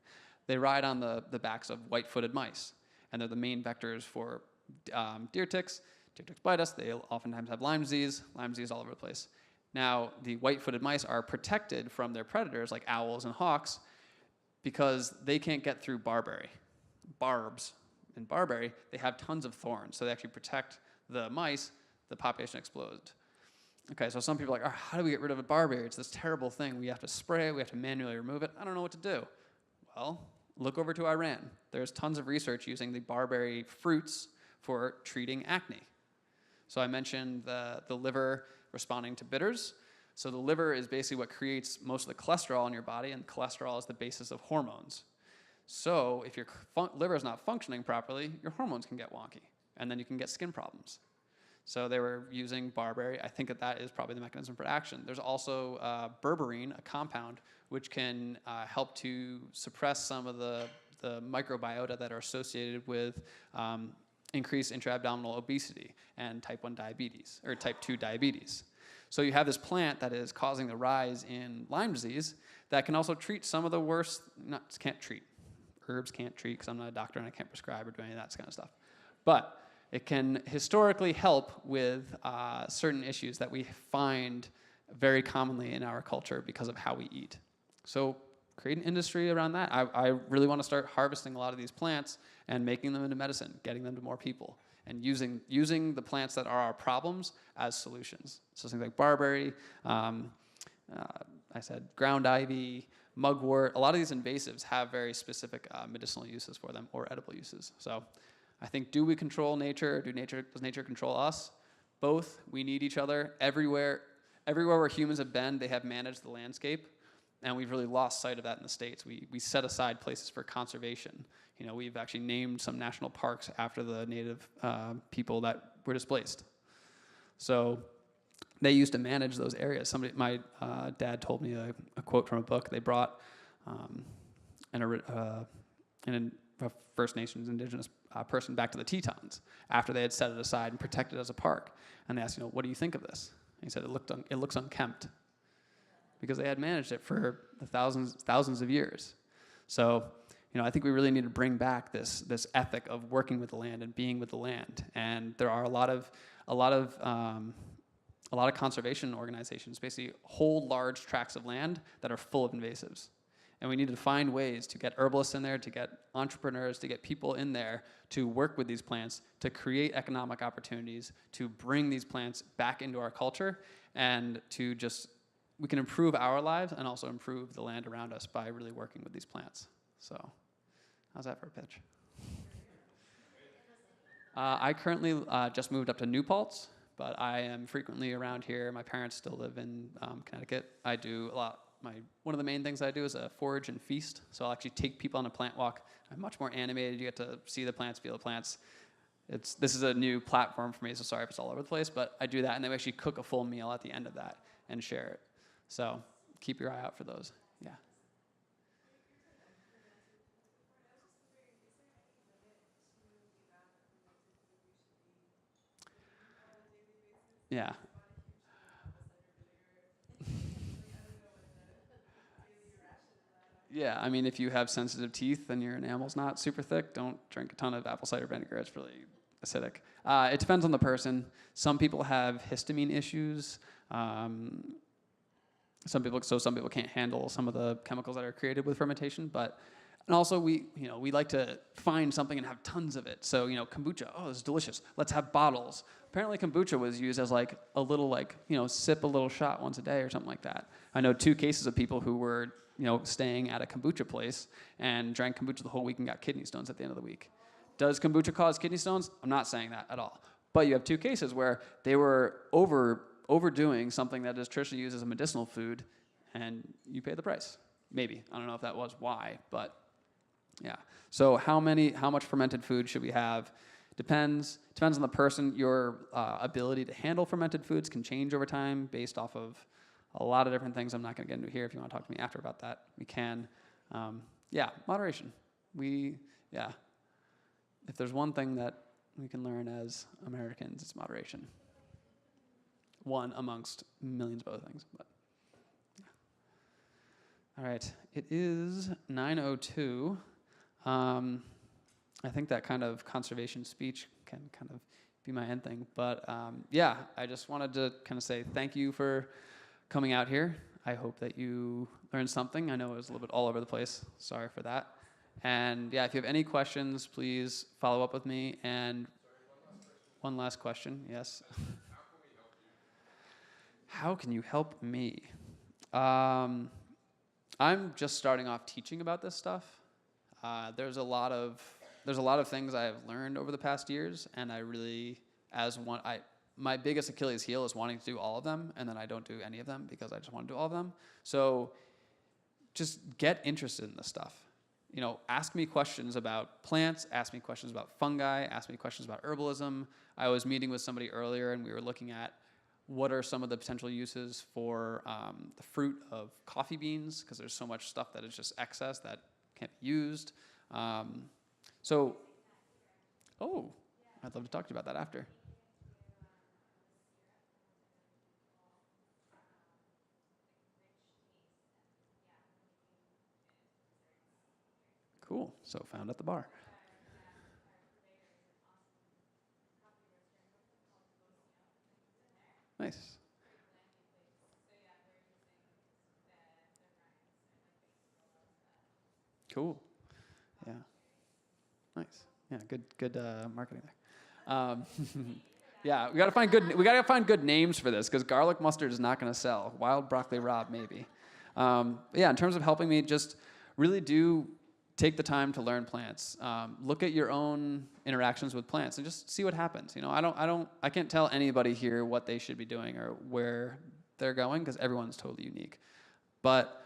B: They ride on the backs of white-footed mice, and they're the main vectors for deer ticks. Deer ticks bite us. They oftentimes have Lyme disease all over the place. Now, the white-footed mice are protected from their predators like owls and hawks because they can't get through barberry. Barbs in barberry, they have tons of thorns, so they actually protect the mice. The population explodes. Okay, so some people are like, how do we get rid of a barberry? It's this terrible thing. We have to spray it. We have to manually remove it. I don't know what to do. Well, look over to Iran. There's tons of research using the barberry fruits for treating acne. So I mentioned the liver responding to bitters. So the liver is basically what creates most of the cholesterol in your body, and cholesterol is the basis of hormones. So if your liver is not functioning properly, your hormones can get wonky, and then you can get skin problems. So they were using barberry. I think that is probably the mechanism for action. There's also berberine, a compound, which can help to suppress some of the microbiota that are associated with increased intra-abdominal obesity and type 1 diabetes, or type 2 diabetes. So you have this plant that is causing the rise in Lyme disease that can also treat some of the worst, herbs can't treat because I'm not a doctor and I can't prescribe or do any of that kind of stuff. But it can historically help with certain issues that we find very commonly in our culture because of how we eat. So create an industry around that. I really want to start harvesting a lot of these plants and making them into medicine, getting them to more people, and using the plants that are our problems as solutions. So things like barberry, I said ground ivy, mugwort. A lot of these invasives have very specific medicinal uses for them or edible uses. So I think, do we control nature, or does nature control us? Both. We need each other. Everywhere where humans have been, they have managed the landscape, and we've really lost sight of that in the States. We set aside places for conservation. We've actually named some national parks after the native people that were displaced. So they used to manage those areas. My dad told me a quote from a book. They brought a First Nations indigenous person back to the Tetons after they had set it aside and protected it as a park. And they asked, what do you think of this? He said it looks unkempt because they had managed it for the thousands of years. So, I think we really need to bring back this ethic of working with the land and being with the land. And there are a lot of conservation organizations basically hold large tracts of land that are full of invasives. And we need to find ways to get herbalists in there, to get entrepreneurs, to get people in there to work with these plants, to create economic opportunities, to bring these plants back into our culture, and to we can improve our lives and also improve the land around us by really working with these plants. So, how's that for a pitch? I currently just moved up to New Paltz, but I am frequently around here. My parents still live in Connecticut. I do a lot. One of the main things I do is a forage and feast. So I'll actually take people on a plant walk. I'm much more animated. You get to see the plants, feel the plants. This is a new platform for me, so sorry if it's all over the place, but I do that, and then we actually cook a full meal at the end of that and share it. So keep your eye out for those. Yeah. Yeah. Yeah, I mean, if you have sensitive teeth and your enamel's not super thick, don't drink a ton of apple cider vinegar. It's really acidic. It depends on the person. Some people have histamine issues. Some people can't handle some of the chemicals that are created with fermentation. And also we like to find something and have tons of it. So kombucha, oh, this is delicious. Let's have bottles. Apparently kombucha was used as like a little sip a little shot once a day or something like that. I know 2 cases of people who were staying at a kombucha place and drank kombucha the whole week and got kidney stones at the end of the week. Does kombucha cause kidney stones? I'm not saying that at all. But you have 2 cases where they were overdoing something that is traditionally used as a medicinal food, and you pay the price. Maybe. I don't know if that was why, but yeah. So how much fermented food should we have? Depends on the person. Your ability to handle fermented foods can change over time based off of a lot of different things I'm not going to get into here. If you want to talk to me after about that, we can. Moderation. If there's one thing that we can learn as Americans, it's moderation. One amongst millions of other things. But yeah. All right, it is 9:02. I think that kind of conservation speech can kind of be my end thing. But I just wanted to kind of say thank you for coming out here. I hope that you learned something. I know it was a little bit all over the place. Sorry for that. And if you have any questions, please follow up with me. And one last question, yes. How can you help me? I'm just starting off teaching about this stuff. There's a lot of things I have learned over the past years, and I really, my biggest Achilles heel is wanting to do all of them, and then I don't do any of them because I just want to do all of them. So just get interested in this stuff. Ask me questions about plants, ask me questions about fungi, ask me questions about herbalism. I was meeting with somebody earlier, and we were looking at what are some of the potential uses for the fruit of coffee beans, because there's so much stuff that is just excess that can't be used. I'd love to talk to you about that after. Cool. So found at the bar. Nice. Cool. Yeah. Nice. Yeah. Good marketing there. Yeah, we gotta find good names for this because garlic mustard is not gonna sell. Wild broccoli rabe maybe. In terms of helping me, just really do take the time to learn plants. Look at your own interactions with plants and just see what happens. I can't tell anybody here what they should be doing or where they're going because everyone's totally unique. But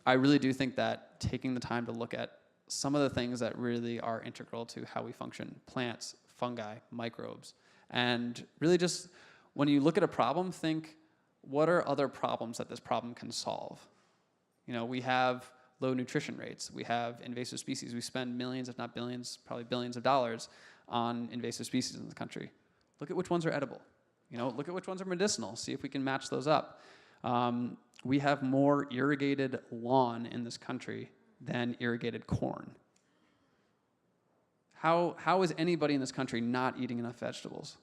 B: I really do think that taking the time to look at some of the things that really are integral to how we function, plants, fungi, microbes, and really just when you look at a problem, think, what are other problems that this problem can solve? We have low nutrition rates. We have invasive species. We spend millions, if not billions, probably billions of dollars on invasive species in the country. Look at which ones are edible. Look at which ones are medicinal. See if we can match those up. We have more irrigated lawn in this country than irrigated corn. How is anybody in this country not eating enough vegetables?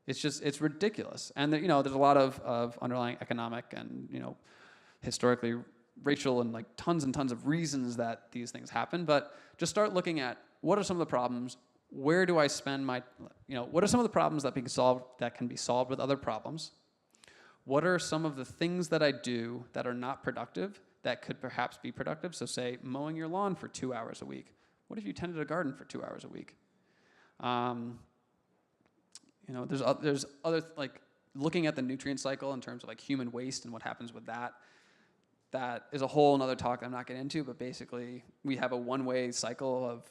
B: It's ridiculous. And there's a lot of underlying economic and, historically racial and like tons and tons of reasons that these things happen. But just start looking at what are some of the problems. Where do I spend my, what are some of the problems that can be solved with other problems? What are some of the things that I do that are not productive that could perhaps be productive? So say mowing your lawn for 2 hours a week. What if you tended a garden for 2 hours a week? There's other, like looking at the nutrient cycle in terms of like human waste and what happens with that. That is a whole another talk I'm not getting into, but basically we have a one-way cycle of,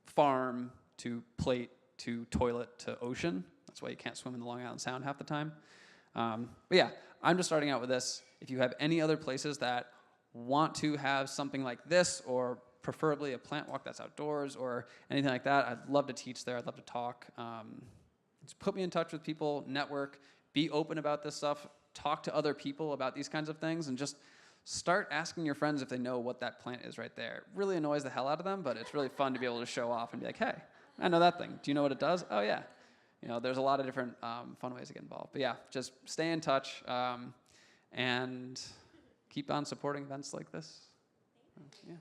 B: farm to plate to toilet to ocean. That's why you can't swim in the Long Island Sound half the time. But yeah, I'm just starting out with this. If you have any other places that want to have something like this, or preferably a plant walk that's outdoors or anything like that, I'd love to teach there. I'd love to talk. Just put me in touch with people, network, be open about this stuff, talk to other people about these kinds of things, and just start asking your friends if they know what that plant is right there. It really annoys the hell out of them, but it's really fun to be able to show off and be like, hey, I know that thing. Do you know what it does? Oh, yeah. There's a lot of different fun ways to get involved. But yeah, just stay in touch and keep on supporting events like this. Yeah.